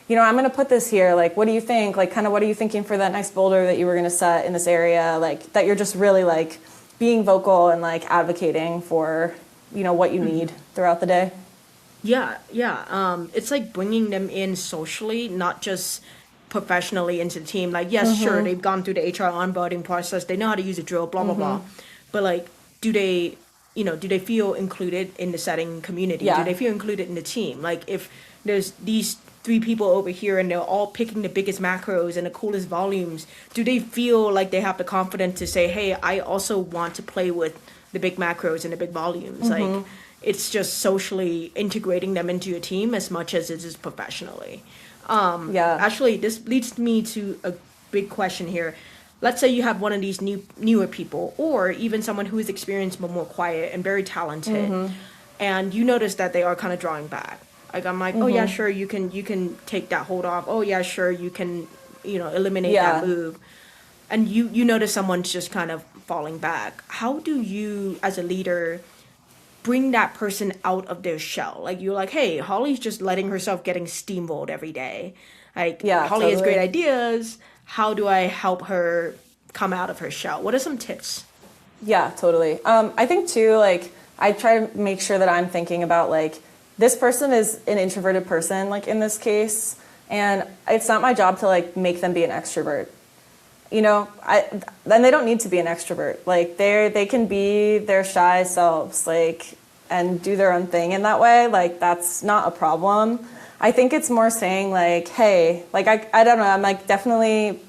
you know, I'm going to put this here. Like, what do you think? Like, kind of what are you thinking for that next boulder that you were going to set in this area? Like, that you're just really like being vocal and like advocating for, you know, what you need throughout the day. Yeah. It's like bringing them in socially, not just professionally into the team. Like, yes, sure, they've gone through the HR onboarding process. They know how to use a drill, blah, blah, blah. But like, do they feel included in the setting community? Yeah. Do they feel included in the team? Like, if there's these 3 people over here and they're all picking the biggest macros and the coolest volumes, do they feel like they have the confidence to say, hey, I also want to play with the big macros and the big volumes? Like, it's just socially integrating them into your team as much as it is professionally. Actually, this leads me to a big question here. Let's say you have one of these newer people, or even someone who is experienced but more quiet and very talented, and you notice that they are kind of drawing back. Like, I'm like, oh yeah, sure, you can take that hold off. Oh yeah, sure, you can, you know, eliminate that move. And you notice someone's just kind of falling back. How do you, as a leader, bring that person out of their shell? Like, you're like, hey, Holly's just letting herself getting steamrolled every day. Like, Holly has great ideas. How do I help her come out of her shell? What are some tips? Yeah, totally. I think too, like, I try to make sure that I'm thinking about like, this person is an introverted person, like in this case, and it's not my job to like make them be an extrovert. You know, then they don't need to be an extrovert. Like, they can be their shy selves, like, and do their own thing in that way. Like, that's not a problem. I think it's more saying like, hey, like, I don't know. I'm like, definitely,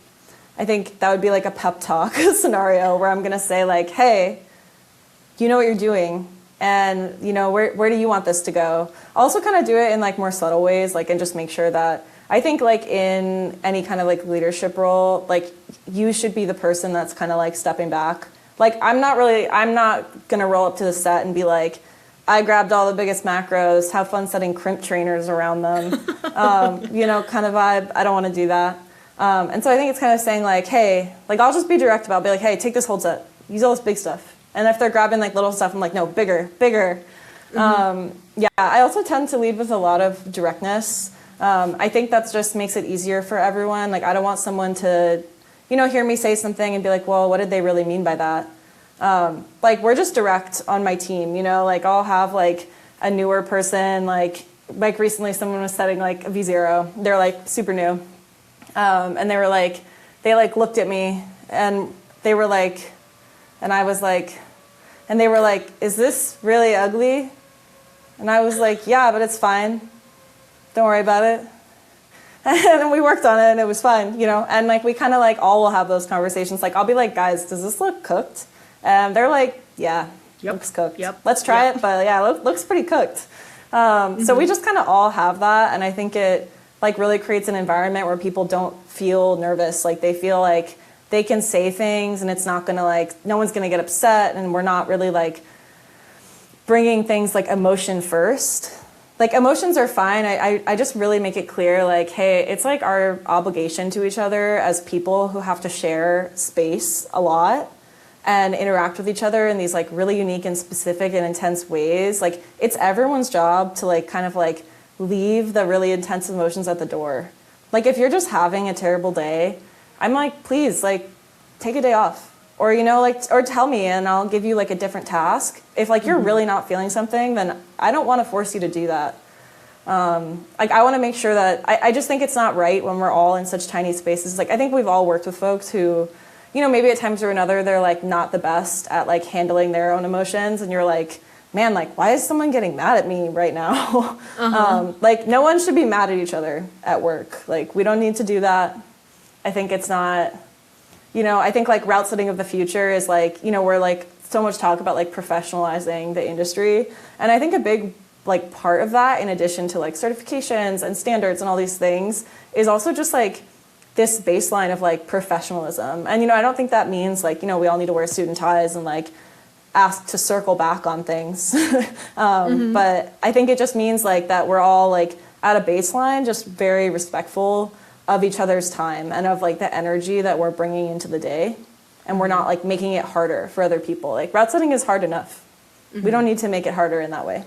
I think that would be like a pep talk scenario where I'm going to say like, hey, you know what you're doing, and you know, where do you want this to go? Also kind of do it in like more subtle ways, like, and just make sure that, I think like in any kind of like leadership role, like, you should be the person that's kind of like stepping back. Like, I'm not going to roll up to the set and be like, I grabbed all the biggest macros, have fun setting crimp trainers around them, you know, kind of vibe. I don't want to do that. And so I think it's kind of saying like, hey, like, I'll just be direct about it. Be like, hey, take this whole set, use all this big stuff. And if they're grabbing like little stuff, I'm like, no, bigger. Yeah, I also tend to lead with a lot of directness. I think that just makes it easier for everyone. Like, I don't want someone to, you know, hear me say something and be like, well, what did they really mean by that? Like, we're just direct on my team, you know, like, I'll have like a newer person, like recently someone was setting like a V0. They're like super new. And they were like, they like looked at me and they were like, and I was like, and they were like, is this really ugly? And I was like, yeah, but it's fine. Don't worry about it. And then we worked on it and it was fine, you know? And like, we kind of like all will have those conversations. Like, I'll be like, guys, does this look cooked? And they're like, yeah, looks cooked. Let's try it. But yeah, looks pretty cooked. So we just kind of all have that. And I think it like really creates an environment where people don't feel nervous. Like, they feel like they can say things and it's not going to like, no one's going to get upset. And we're not really like bringing things like emotion first. Like, emotions are fine. I just really make it clear, like, hey, it's like our obligation to each other as people who have to share space a lot and interact with each other in these like really unique and specific and intense ways. Like, it's everyone's job to like kind of like leave the really intense emotions at the door. Like, if you're just having a terrible day, I'm like, please, like, take a day off. Or, you know, like, or tell me and I'll give you like a different task. If like you're really not feeling something, then I don't want to force you to do that. Like, I want to make sure that I just think it's not right when we're all in such tiny spaces. Like, I think we've all worked with folks who you know, maybe at times or another, they're like not the best at like handling their own emotions. And you're like, man, like, why is someone getting mad at me right now? Like, no one should be mad at each other at work. Like, we don't need to do that. I think it's not, you know, I think like route setting of the future is like, you know, we're like so much talk about like professionalizing the industry. And I think a big like part of that, in addition to like certifications and standards and all these things, is also just like this baseline of like professionalism. And, you know, I don't think that means like, you know, we all need to wear suit and ties and like asked to circle back on things. But I think it just means like that we're all like at a baseline, just very respectful of each other's time and of like the energy that we're bringing into the day. And we're not like making it harder for other people. Like route setting is hard enough. We don't need to make it harder in that way.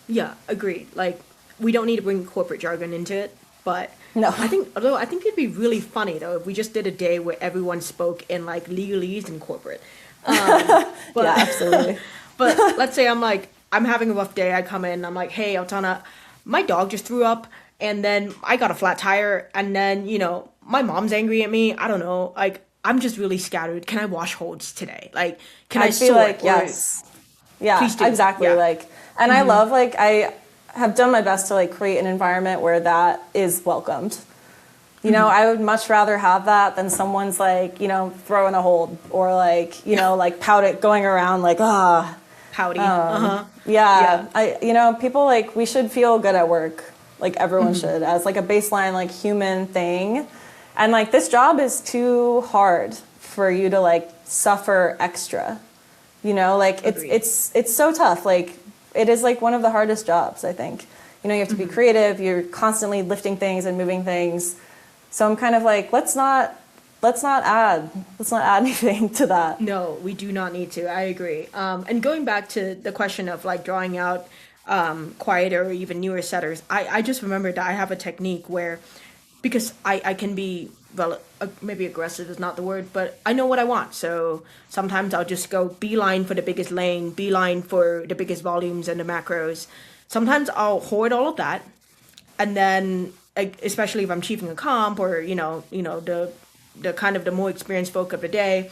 Yeah, agreed. Like we don't need to bring corporate jargon into it, but no. I think it'd be really funny though if we just did a day where everyone spoke in like legalese and corporate. But, yeah, absolutely. But let's say I'm having a rough day. I come in, I'm like, hey, Altana, my dog just threw up, and then I got a flat tire, and then, you know, my mom's angry at me. I don't know. Like, I'm just really scattered. Can I wash hose today? Like, can I sort? Like, yes. Yeah, exactly. Yeah. Like, and I love, like, I have done my best to, like, create an environment where that is welcomed. You know, I would much rather have that than someone's like, you know, throwing a hold or like, you know, like going around like, pouty. Yeah. You know, people like, we should feel good at work. Like everyone should, as like a baseline, like human thing. And like this job is too hard for you to like suffer extra, you know, like it's so tough. Like it is like one of the hardest jobs, I think. You know, you have to be creative. You're constantly lifting things and moving things. So I'm kind of like, let's not add anything to that. No, we do not need to. I agree. And going back to the question of like drawing out quieter or even newer setters, I just remembered that I have a technique where, because I can be, well, maybe aggressive is not the word, but I know what I want. So sometimes I'll just go beeline for the biggest lane, beeline for the biggest volumes and the macros. Sometimes I'll hoard all of that, and then especially if I'm chiefing a comp or, you know, the kind of the more experienced folk of the day,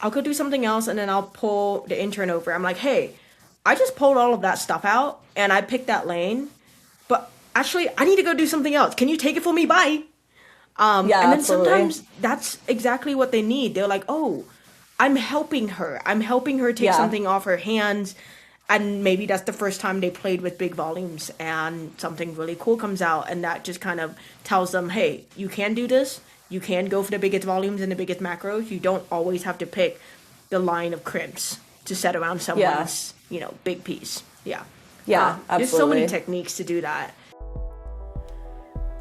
I'll go do something else, and then I'll pull the intern over. I'm like, hey, I just pulled all of that stuff out and I picked that lane, but actually I need to go do something else. Can you take it for me? Bye. And then absolutely. Sometimes that's exactly what they need. They're like, oh, I'm helping her take something off her hands. And maybe that's the first time they played with big volumes and something really cool comes out, and that just kind of tells them, hey, you can do this. You can go for the biggest volumes and the biggest macros. You don't always have to pick the line of crimps to set around someone's, you know, big piece. Yeah. Yeah, absolutely. There's so many techniques to do that.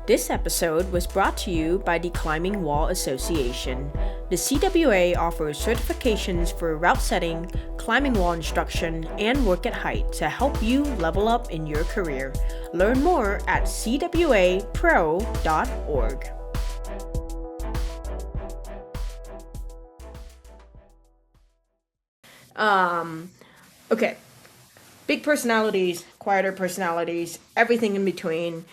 This episode was brought to you by the Climbing Wall Association. The CWA offers certifications for route setting, climbing wall instruction, and work at height to help you level up in your career. Learn more at cwapro.org. Okay. Big personalities, quieter personalities, everything in between.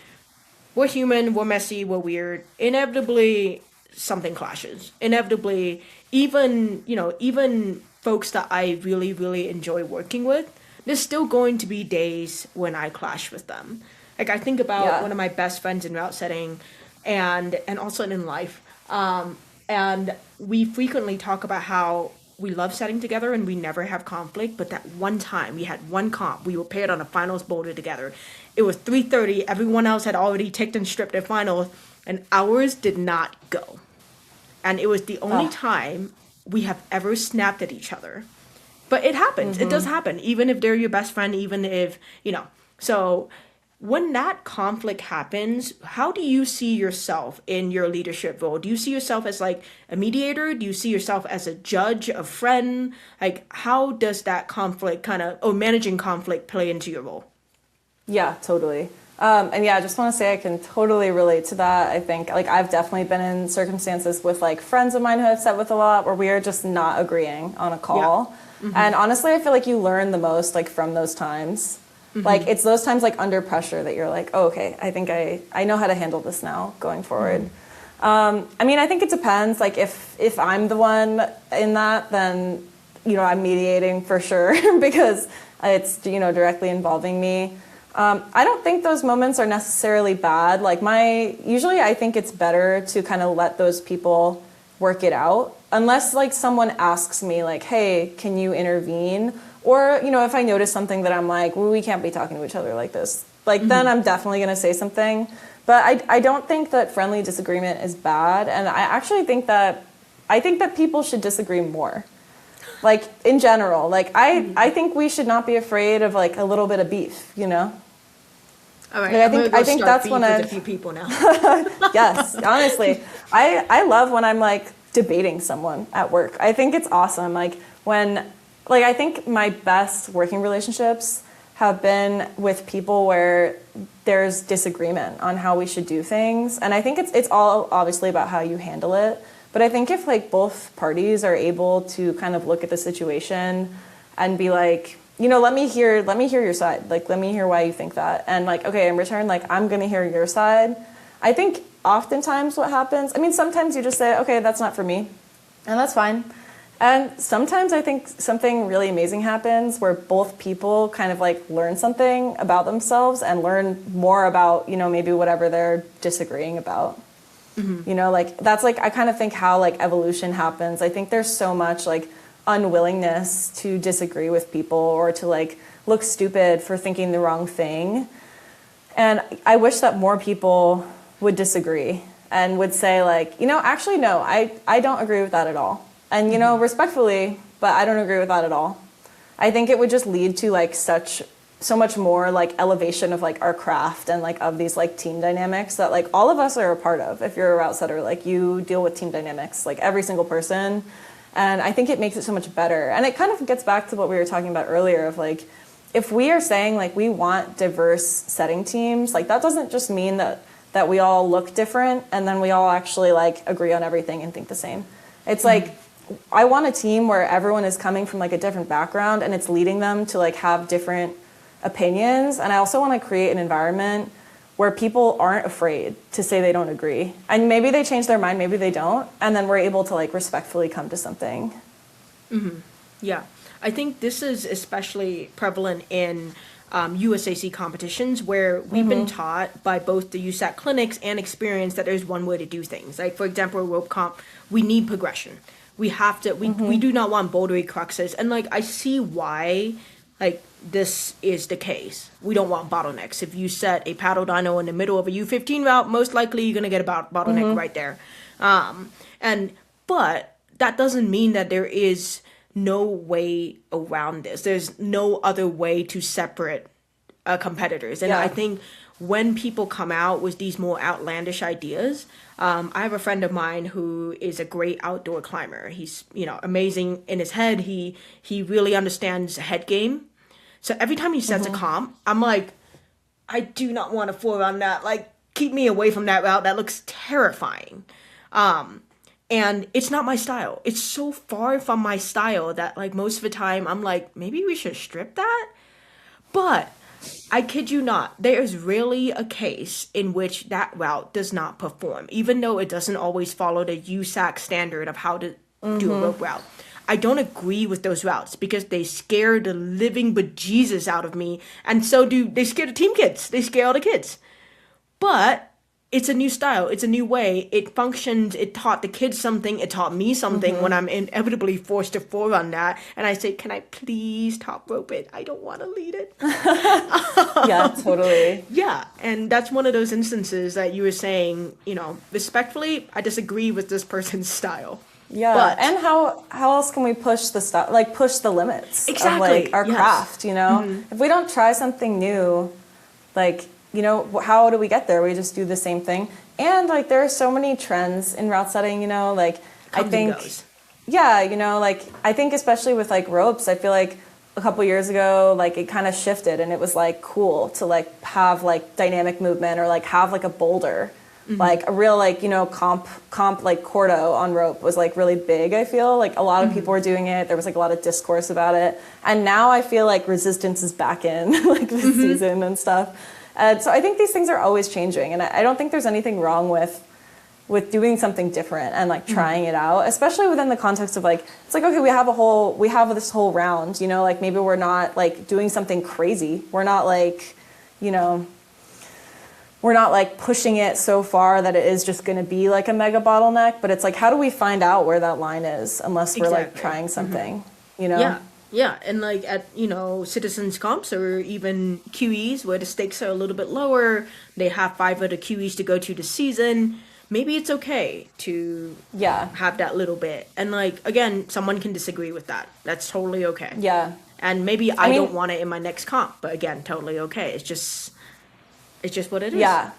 We're human, we're messy, we're weird. Inevitably, something clashes. Inevitably, even folks that I really, really enjoy working with, there's still going to be days when I clash with them. Like, I think about one of my best friends in route setting and also in life. And we frequently talk about how we love setting together and we never have conflict, but that one time we had one comp, we were paired on a finals boulder together. It was 3:30, everyone else had already ticked and stripped their finals, and ours did not go. And it was the only time we have ever snapped at each other. But it happens. It does happen, even if they're your best friend, even if, you know. So when that conflict happens, how do you see yourself in your leadership role? Do you see yourself as like a mediator? Do you see yourself as a judge, a friend? Like, how does that conflict managing conflict play into your role? Yeah, totally. And yeah, I just want to say I can totally relate to that. I think like I've definitely been in circumstances with like friends of mine who I've sat with a lot where we are just not agreeing on a call. Yeah. And honestly, I feel like you learn the most like from those times. Like it's those times like under pressure that you're like, oh, okay, I think I know how to handle this now going forward. I mean, I think it depends. Like if I'm the one in that, then, I'm mediating for sure because it's, directly involving me. I don't think those moments are necessarily bad. Like usually I think it's better to kind of let those people work it out unless like someone asks me like, hey, can you intervene? Or, if I notice something that I'm like, well, we can't be talking to each other like this. Like then I'm definitely going to say something. But I don't think that friendly disagreement is bad. And I actually think that people should disagree more. Like in general, like I think we should not be afraid of like a little bit of beef, All right, like, I think that's when a few people now. Yes, honestly, I love when I'm like debating someone at work. I think it's awesome. Like I think my best working relationships have been with people where there's disagreement on how we should do things, and I think it's all obviously about how you handle it. But I think if like both parties are able to kind of look at the situation and be like, let me hear your side. Like, let me hear why you think that. And like, okay, in return, like I'm going to hear your side. I think oftentimes what happens, I mean, sometimes you just say, okay, that's not for me. And that's fine. And sometimes I think something really amazing happens where both people kind of like learn something about themselves and learn more about, maybe whatever they're disagreeing about. Like that's like I kind of think how like evolution happens. I think there's so much like unwillingness to disagree with people or to like look stupid for thinking the wrong thing. And I wish that more people would disagree and would say like, actually no, I don't agree with that at all. And respectfully, but I don't agree with that at all. I think it would just lead to like so much more like elevation of like our craft and like of these like team dynamics that like all of us are a part of. If you're a route setter, like you deal with team dynamics, like every single person. And I think it makes it so much better. And it kind of gets back to what we were talking about earlier of like, if we are saying like we want diverse setting teams, like that doesn't just mean that we all look different and then we all actually like agree on everything and think the same. It's like, I want a team where everyone is coming from like a different background and it's leading them to like have different opinions. And I also want to create an environment where people aren't afraid to say they don't agree. And maybe they change their mind, maybe they don't. And then we're able to like respectfully come to something. Mm-hmm. Yeah. I think this is especially prevalent in USAC competitions where we've been taught by both the USAC clinics and experience that there's one way to do things. Like, for example, rope comp, we need progression. We have to, we do not want bouldery cruxes. And like, I see why, like, this is the case. We don't want bottlenecks. If you set a paddle dyno in the middle of a U15 route, most likely you're going to get a bottleneck right there. But that doesn't mean that there is no way around this. There's no other way to separate competitors. And I think when people come out with these more outlandish ideas, I have a friend of mine who is a great outdoor climber. He's, amazing in his head. He really understands the head game. So every time he sets a comp, I'm like, I do not want to fall on that. Like, keep me away from that route. That looks terrifying. And it's not my style. It's so far from my style that like most of the time I'm like, maybe we should strip that. But I kid you not, there is really a case in which that route does not perform, even though it doesn't always follow the USAC standard of how to do a rope route. I don't agree with those routes because they scare the living bejesus out of me. And so they scare the team kids. They scare all the kids. But it's a new style. It's a new way. It functions. It taught the kids something. It taught me something when I'm inevitably forced to forerun that. And I say, can I please top rope it? I don't want to lead it. Yeah, totally. Yeah. And that's one of those instances that you were saying, respectfully, I disagree with this person's style. Yeah, but, and how else can we push the stuff, like push the limits of like our craft, If we don't try something new, like, how do we get there? We just do the same thing. And like there are so many trends in route setting, like I think, I think especially with like ropes, I feel like a couple years ago, like it kind of shifted and it was like cool to like have like dynamic movement or like have like a boulder. Like a real like, comp like Cordo on rope was like really big, I feel. Like a lot of people were doing it. There was like a lot of discourse about it. And now I feel like resistance is back in like this season and stuff. So I think these things are always changing. And I don't think there's anything wrong with with doing something different and like trying it out, especially within the context of like, it's like, okay, we have this whole round, you know, like maybe we're not like doing something crazy. We're not like, you know, we're not like pushing it so far that it is just going to be like a mega bottleneck, but it's like, how do we find out where that line is unless we're like trying something, you know? Yeah, and like at, you know, citizens comps or even QEs where the stakes are a little bit lower, they have 5 other QEs to go to this season. Maybe it's okay to have that little bit. And like, again, someone can disagree with that. That's totally okay. Yeah. And maybe I don't want it in my next comp, but again, totally okay. It's just what it is. Yeah.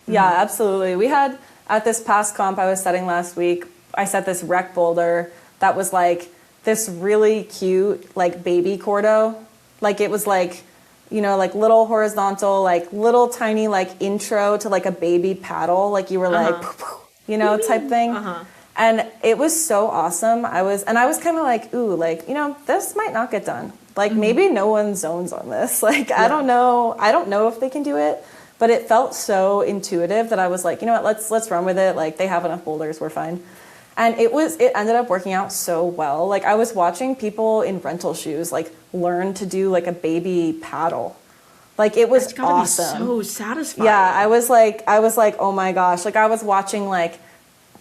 Yeah, absolutely. We had, at this past comp I was setting last week, I set this rec boulder that was like this really cute, like baby cordo. Like it was like, you know, like little horizontal, like little tiny, like intro to like a baby paddle. Like you were like, you know, type thing. And it was so awesome. I was kind of like, ooh, like, you know, this might not get done. Like maybe no one zones on this. Like, I don't know if they can do it, but it felt so intuitive that I was like, you know what, let's run with it. Like they have enough boulders, we're fine. And it ended up working out so well. Like I was watching people in rental shoes, like learn to do like a baby paddle. Like it was awesome. Be so satisfying. Yeah, I was like, oh my gosh. Like I was watching like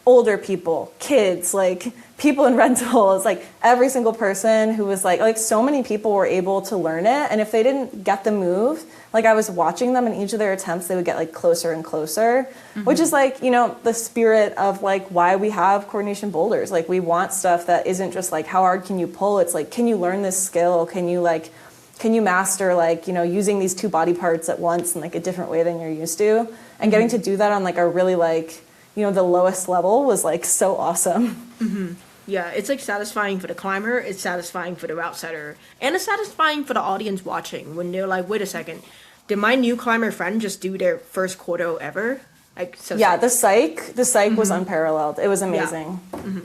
older people, kids, like people in rentals, like every single person who was like so many people were able to learn it. And if they didn't get the move, like I was watching them in each of their attempts, they would get like closer and closer, which is like, you know, the spirit of like why we have coordination boulders. Like we want stuff that isn't just like, how hard can you pull? It's like, can you learn this skill? Can you master like, you know, using these 2 body parts at once in like a different way than you're used to? And getting to do that on like a really like, you know, the lowest level was like so awesome. Yeah, it's like satisfying for the climber, it's satisfying for the route setter, and it's satisfying for the audience watching when they're like, wait a second, did my new climber friend just do their first quarto ever? Like, so yeah, the psych was unparalleled. It was amazing. Yeah.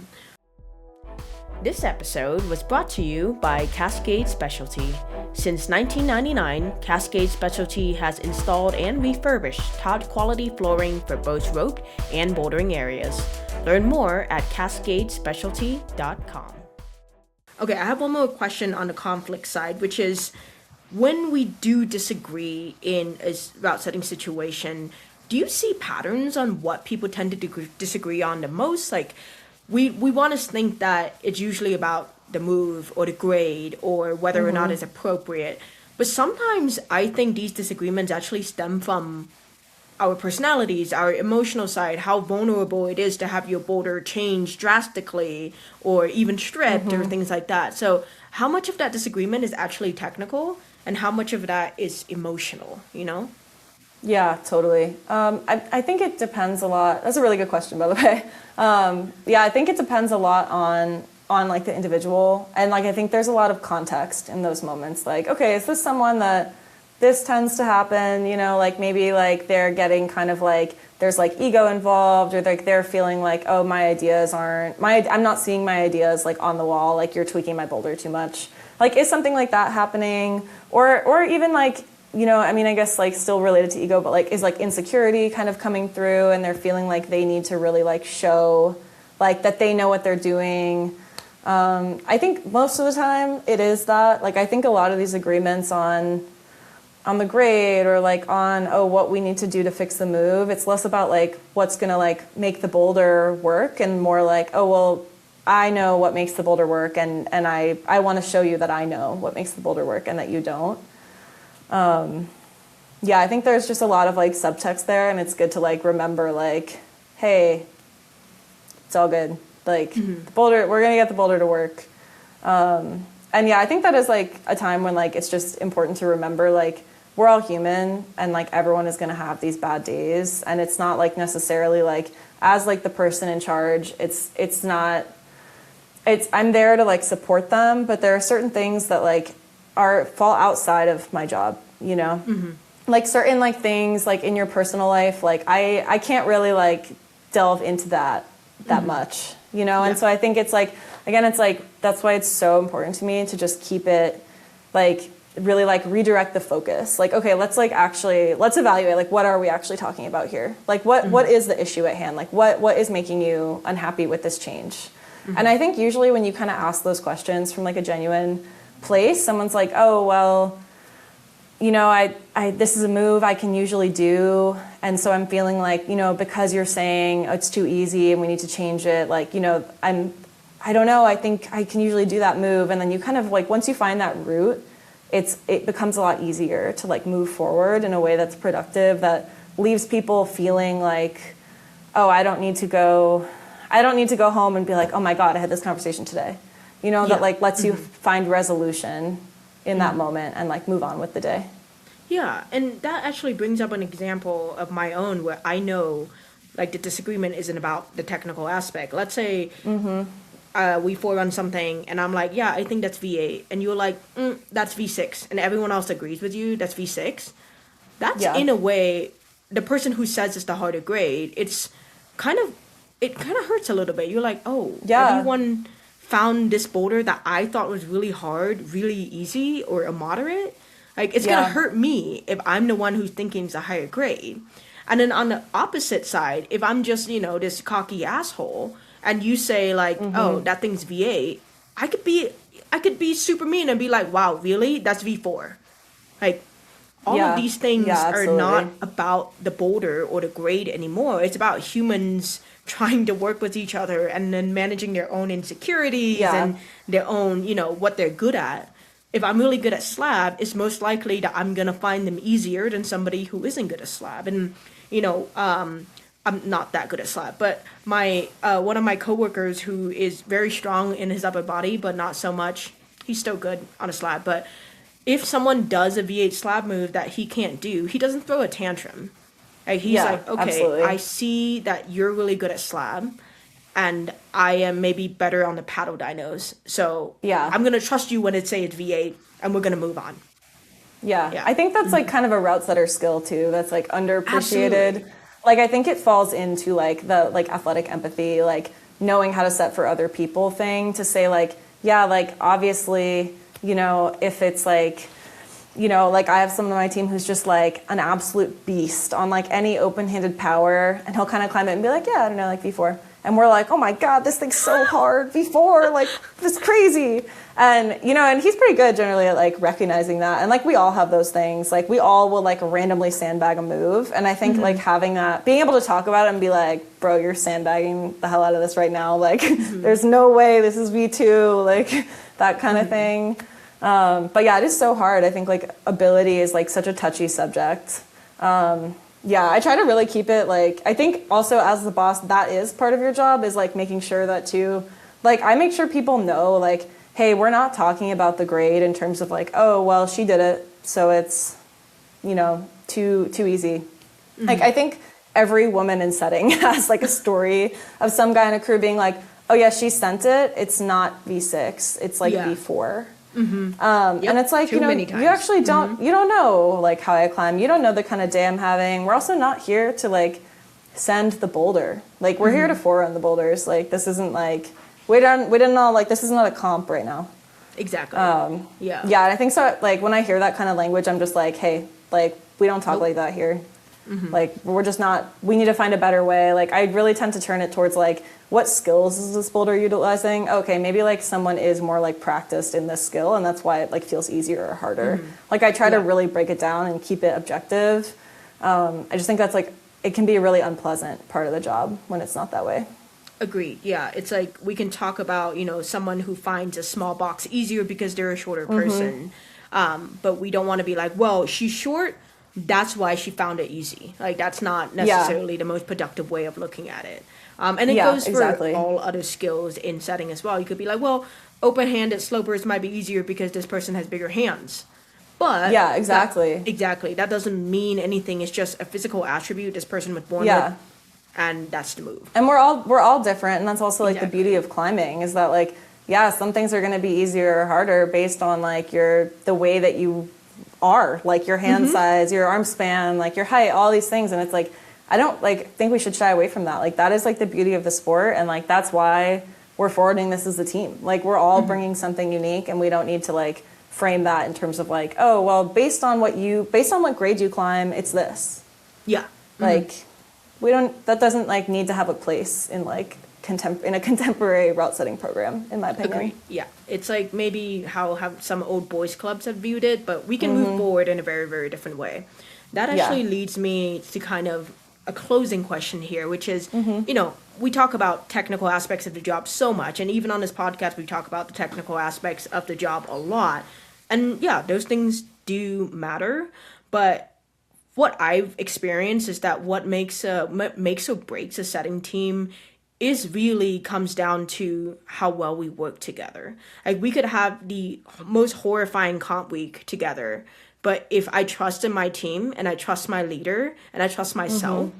This episode was brought to you by Cascade Specialty. Since 1999, Cascade Specialty has installed and refurbished top-quality flooring for both rope and bouldering areas. Learn more at cascadespecialty.com. Okay, I have one more question on the conflict side, which is when we do disagree in a route setting situation, do you see patterns on what people tend to disagree on the most? Like, we want to think that it's usually about the move or the grade or whether or not it's appropriate. But sometimes I think these disagreements actually stem from our personalities, our emotional side, how vulnerable it is to have your boulder change drastically or even stripped or things like that. So how much of that disagreement is actually technical and how much of that is emotional, you know? Yeah, totally. I think it depends a lot. That's a really good question, by the way. Yeah, I think it depends a lot on like the individual. And like, I think there's a lot of context in those moments. Like, okay, is this someone that this tends to happen, you know, like maybe like they're getting kind of like, there's like ego involved or like they're feeling like, oh, I'm not seeing my ideas like on the wall, like you're tweaking my boulder too much. Like, is something like that happening? Or even like, you know, I mean, I guess like still related to ego, but like is like insecurity kind of coming through and they're feeling like they need to really like show like that they know what they're doing. I think most of the time it is that. Like, I think a lot of these agreements on the grade or like on, what we need to do to fix the move, it's less about like what's going to like make the boulder work and more like, I know what makes the boulder work and I want to show you that I know what makes the boulder work and that you don't. Yeah, I think there's just a lot of like subtext there and it's good to like remember like, hey, it's all good. Like the boulder, we're going to get the boulder to work. And yeah, I think that is like a time when like it's just important to remember like we're all human and like everyone is going to have these bad days and it's not like necessarily like as like the person in charge, I'm there to like support them, but there are certain things that like fall outside of my job, you know? Like certain like things like in your personal life, like I can't really like delve into that much, you know? And so I think it's like, again, it's like, that's why it's so important to me to just keep it like really like redirect the focus. Like, okay, let's evaluate, like, what are we actually talking about here? Like, what is the issue at hand? Like, what is making you unhappy with this change? And I think usually when you kind of ask those questions from like a genuine place, someone's like, oh, well, you know, I this is a move I can usually do. And so I'm feeling like, you know, because you're saying, oh, it's too easy and we need to change it. Like, you know, I don't know, I think I can usually do that move. And then you kind of like, once you find that route, it becomes a lot easier to like move forward in a way that's productive, that leaves people feeling like, oh, I don't need to go home and be like, oh my God, I had this conversation today. You know, that like lets you find resolution in that moment and like move on with the day. Yeah, and that actually brings up an example of my own where I know like the disagreement isn't about the technical aspect. Let's say we forerun something and I'm like, yeah, I think that's V8. And you're like, that's V6. And everyone else agrees with you, that's V6. That's in a way, the person who says it's the harder grade, it kind of hurts a little bit. You're like, oh, everyone found this boulder that I thought was really hard, really easy, or a moderate. Like, it's going to hurt me if I'm the one who's thinking it's a higher grade. And then on the opposite side, if I'm just, you know, this cocky asshole, and you say, like, oh, that thing's V8, I could be super mean and be like, wow, really? That's V4. Like, all of these things are not about the boulder or the grade anymore. It's about humans trying to work with each other and then managing their own insecurities and their own, you know, what they're good at. If I'm really good at slab, it's most likely that I'm going to find them easier than somebody who isn't good at slab. And, you know, I'm not that good at slab, but my one of my coworkers who is very strong in his upper body, but not so much, he's still good on a slab. But if someone does a V8 slab move that he can't do, he doesn't throw a tantrum. Like, he's like, okay, absolutely. I see that you're really good at slab, and I am maybe better on the paddle dynos. So I'm going to trust you when it's V8, and we're going to move on. Yeah. I think that's like kind of a route setter skill too. That's like underappreciated. Absolutely. Like, I think it falls into like the like athletic empathy, like knowing how to set for other people thing, to say like, yeah, like obviously, you know, if it's like, you know, like I have someone on my team who's just like an absolute beast on like any open-handed power, and he'll kind of climb it and be like, yeah, I don't know, like V4. And we're like, oh my God, this thing's so hard, V4, like it's crazy. And, you know, and he's pretty good generally at like recognizing that. And like we all have those things. Like we all will like randomly sandbag a move. And I think like having that, being able to talk about it and be like, bro, you're sandbagging the hell out of this right now. Like there's no way this is V2, like that kind of thing. But yeah, it is so hard. I think like ability is like such a touchy subject. Yeah, I try to really keep it like, I think also as the boss, that is part of your job, is like making sure that too, like I make sure people know like, hey, we're not talking about the grade in terms of like, oh, well, she did it, so it's, you know, too easy. Like I think every woman in setting has like a story of some guy in a crew being like, oh yeah, she sent it, it's not V6, it's like V4. And it's like, you know, you actually don't, you don't know like how I climb. You don't know the kind of day I'm having. We're also not here to like send the boulder. Like we're here to forerun the boulders. Like this isn't like, we didn't know, like this is not a comp right now. Exactly. Yeah, and I think so. Like when I hear that kind of language, I'm just like, hey, like we don't talk like that here. Like we're just not, we need to find a better way. Like I really tend to turn it towards like, what skills is this boulder utilizing? Okay, maybe like someone is more like practiced in this skill and that's why it like feels easier or harder. Like I try to really break it down and keep it objective. I just think that's like, it can be a really unpleasant part of the job when it's not that way. Agreed. Yeah, it's like we can talk about, you know, someone who finds a small box easier because they're a shorter person. But we don't want to be like, well, she's short, that's why she found it easy. Like that's not necessarily the most productive way of looking at it. And it goes for all other skills in setting as well. You could be like, well, open-handed slopers might be easier because this person has bigger hands. But that doesn't mean anything. It's just a physical attribute this person was born with, and that's the move. And we're all different, and that's also like the beauty of climbing is that like, yeah, some things are going to be easier or harder based on like the way that you are, like your hand size, your arm span, like your height, all these things. And it's like, I don't like think we should shy away from that. Like that is like the beauty of the sport, and like that's why we're forwarding this as a team. Like we're all bringing something unique, and we don't need to like frame that in terms of like, oh, well, based on what grade you climb, it's this. Yeah. Like, that doesn't like need to have a place in like in a contemporary route setting program, in my opinion. Agree. Yeah. It's like maybe how some old boys clubs have viewed it, but we can move forward in a very, very different way. That actually leads me to kind of a closing question here, which is, you know, we talk about technical aspects of the job so much, and even on this podcast, we talk about the technical aspects of the job a lot. And yeah, those things do matter, but what I've experienced is that what makes or breaks a setting team is really comes down to how well we work together. Like, we could have the most horrifying comp week together, but if I trust in my team and I trust my leader and I trust myself,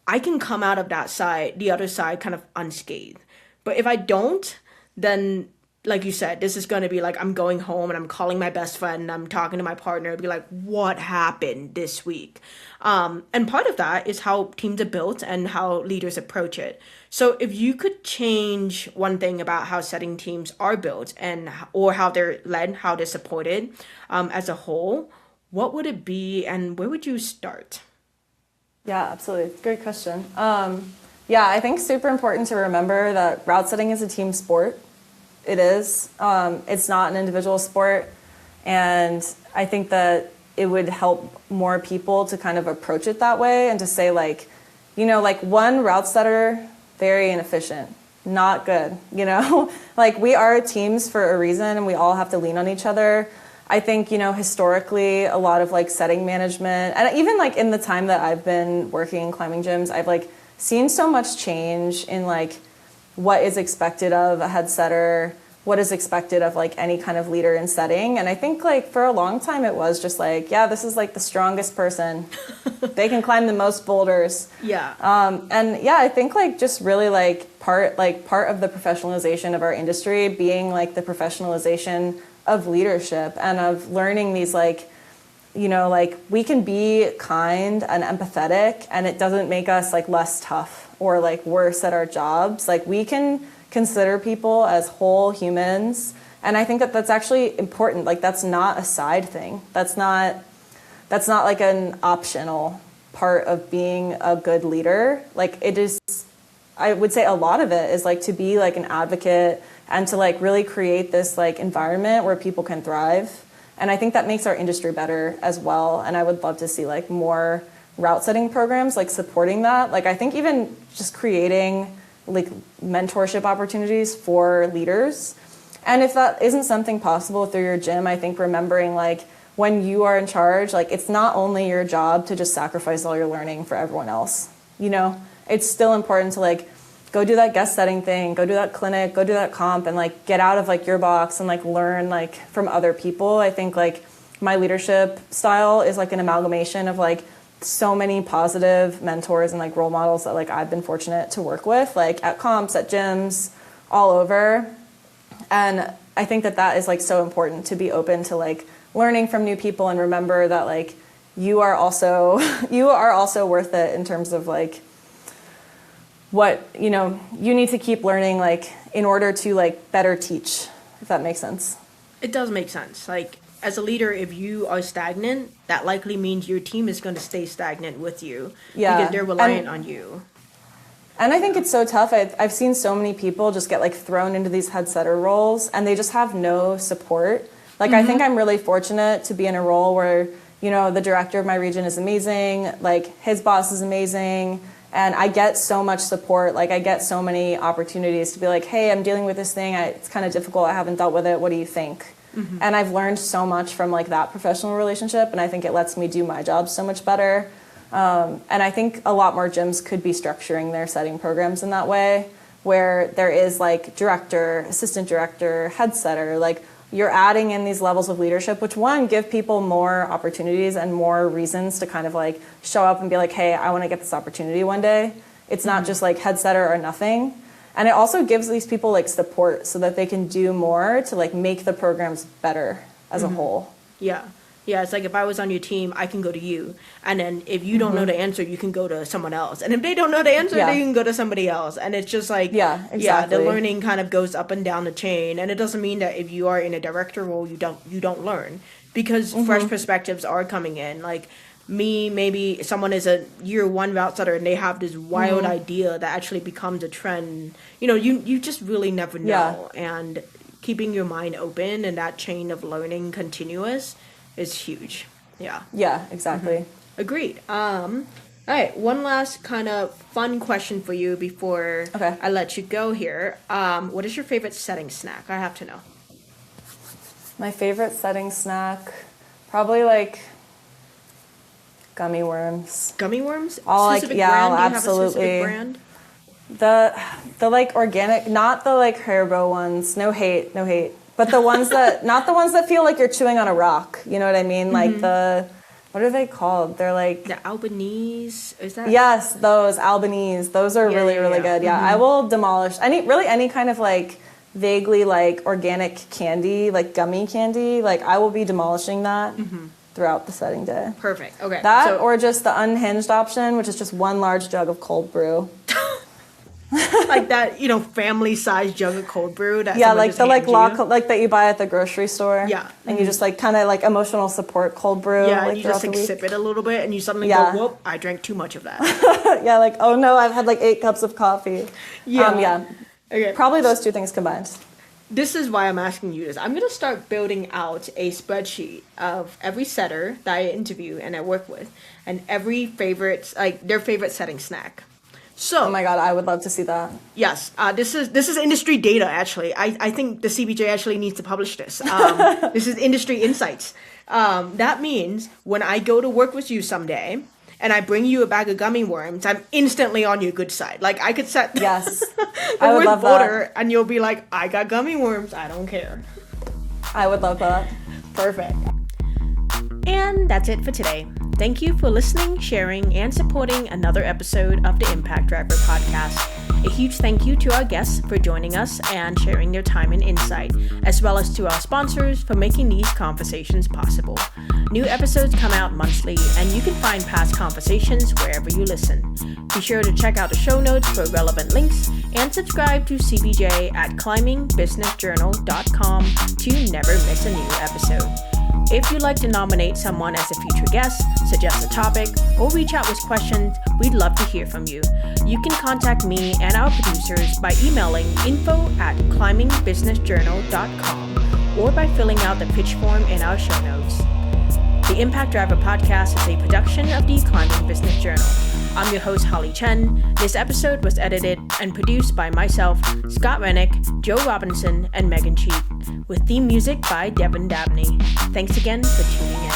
I can come out of the other side kind of unscathed. But if I don't, then like you said, this is going to be like, I'm going home and I'm calling my best friend and I'm talking to my partner, be like, what happened this week? And part of that is how teams are built and how leaders approach it. So if you could change one thing about how setting teams are built or how they're led, how they're supported as a whole, what would it be and where would you start? Yeah, absolutely. Great question. Yeah, I think super important to remember that route setting is a team sport. It is. It's not an individual sport. And I think that it would help more people to kind of approach it that way and to say like, you know, like one route setter, very inefficient, not good, you know? Like, we are teams for a reason and we all have to lean on each other. I think, you know, historically, a lot of like setting management, and even like in the time that I've been working in climbing gyms, I've like seen so much change in like what is expected of a head setter, what is expected of like any kind of leader in setting. And I think like for a long time it was just like, yeah, this is like the strongest person. They can climb the most boulders. Yeah. And yeah, I think like just really like part of the professionalization of our industry being like the professionalization of leadership and of learning these like, you know, like we can be kind and empathetic and it doesn't make us like less tough or like worse at our jobs. Like, we can consider people as whole humans. And I think that that's actually important. Like, that's not a side thing. That's not like an optional part of being a good leader. Like, it is, I would say a lot of it is like to be like an advocate and to like really create this like environment where people can thrive. And I think that makes our industry better as well. And I would love to see like more route setting programs like supporting that. Like, I think even just creating like mentorship opportunities for leaders. And if that isn't something possible through your gym, I think remembering like when you are in charge, like it's not only your job to just sacrifice all your learning for everyone else. You know, it's still important to like go do that guest setting thing, go do that clinic, go do that comp, and like get out of like your box and like learn like from other people. I think like my leadership style is like an amalgamation of like so many positive mentors and like role models that like I've been fortunate to work with, like at comps, at gyms, all over. And I think that that is like so important to be open to like learning from new people and remember that like you are also worth it in terms of like what, you know, you need to keep learning like in order to like better teach, if that makes sense. It does make sense. Like, as a leader, if you are stagnant, that likely means your team is going to stay stagnant with you. Yeah. Because they're reliant on you. And I think it's so tough. I've seen so many people just get like thrown into these head setter roles and they just have no support. Like, I think I'm really fortunate to be in a role where, you know, the director of my region is amazing, like his boss is amazing, and I get so much support. Like, I get so many opportunities to be like, hey, I'm dealing with this thing. It's kind of difficult. I haven't dealt with it. What do you think? And I've learned so much from like that professional relationship, and I think it lets me do my job so much better. And I think a lot more gyms could be structuring their setting programs in that way, where there is like director, assistant director, head setter, like you're adding in these levels of leadership, which one, give people more opportunities and more reasons to kind of like show up and be like, hey, I want to get this opportunity one day. It's not just like head setter or nothing. And it also gives these people like support so that they can do more to like make the programs better as a whole. Yeah. Yeah, it's like if I was on your team, I can go to you. And then if you don't know the answer, you can go to someone else. And if they don't know the answer, they can go to somebody else. And it's just like, the learning kind of goes up and down the chain. And it doesn't mean that if you are in a director role, you don't learn. Because fresh perspectives are coming in. Like me, maybe someone is a year one route setter and they have this wild idea that actually becomes a trend. You know, you just really never know. And keeping your mind open and that chain of learning continuous is huge. Yeah, exactly. Agreed. All right, one last kind of fun question for you before I let you go here. What is your favorite setting snack? I have to know. My favorite setting snack, probably like gummy worms. Gummy worms? Absolutely. Do you have a specific brand? The like organic, not the like Haribo ones. No hate. But the ones that, not the ones that feel like you're chewing on a rock. You know what I mean? Like what are they called? They're like... The Albanese? Is that... Yes, those Albanese. Those are really good. Yeah, I will demolish any kind of like vaguely like organic candy, like gummy candy. Like I will be demolishing that throughout the setting day. Perfect. Okay. That or just the unhinged option, which is just one large jug of cold brew. Like that, family-sized jug of cold brew. That like the like that you buy at the grocery store. Yeah, and you just like kind of like emotional support cold brew. Yeah, like, and you just like sip it a little bit, and you suddenly go, "Whoop! I drank too much of that." Yeah, like oh no, I've had like 8 cups of coffee. Yeah. Okay. Probably those two things combined. This is why I'm asking you this. I'm gonna start building out a spreadsheet of every setter that I interview and I work with, and every their favorite setting snack. So, oh my God, I would love to see that. Yes, this is industry data. Actually, I think the CBJ actually needs to publish this. This is industry insights. That means when I go to work with you someday, and I bring you a bag of gummy worms, I'm instantly on your good side. Like I could set the I would love border, and you'll be like, I got gummy worms. I don't care. I would love that. Perfect. And that's it for today. Thank you for listening, sharing, and supporting another episode of the Impact Driver podcast. A huge thank you to our guests for joining us and sharing their time and insight, as well as to our sponsors for making these conversations possible. New episodes come out monthly, and you can find past conversations wherever you listen. Be sure to check out the show notes for relevant links, and subscribe to CBJ at climbingbusinessjournal.com to never miss a new episode. If you'd like to nominate someone as a future guest, suggest a topic, or reach out with questions, we'd love to hear from you. You can contact me and our producers by emailing info@climbingbusinessjournal.com or by filling out the pitch form in our show notes. The Impact Driver podcast is a production of the Climbing Business Journal. I'm your host, Holy Chen. This episode was edited and produced by myself, Scott Rennick, Joe Robinson, and Megan Cheek, with theme music by Devin Dabney. Thanks again for tuning in.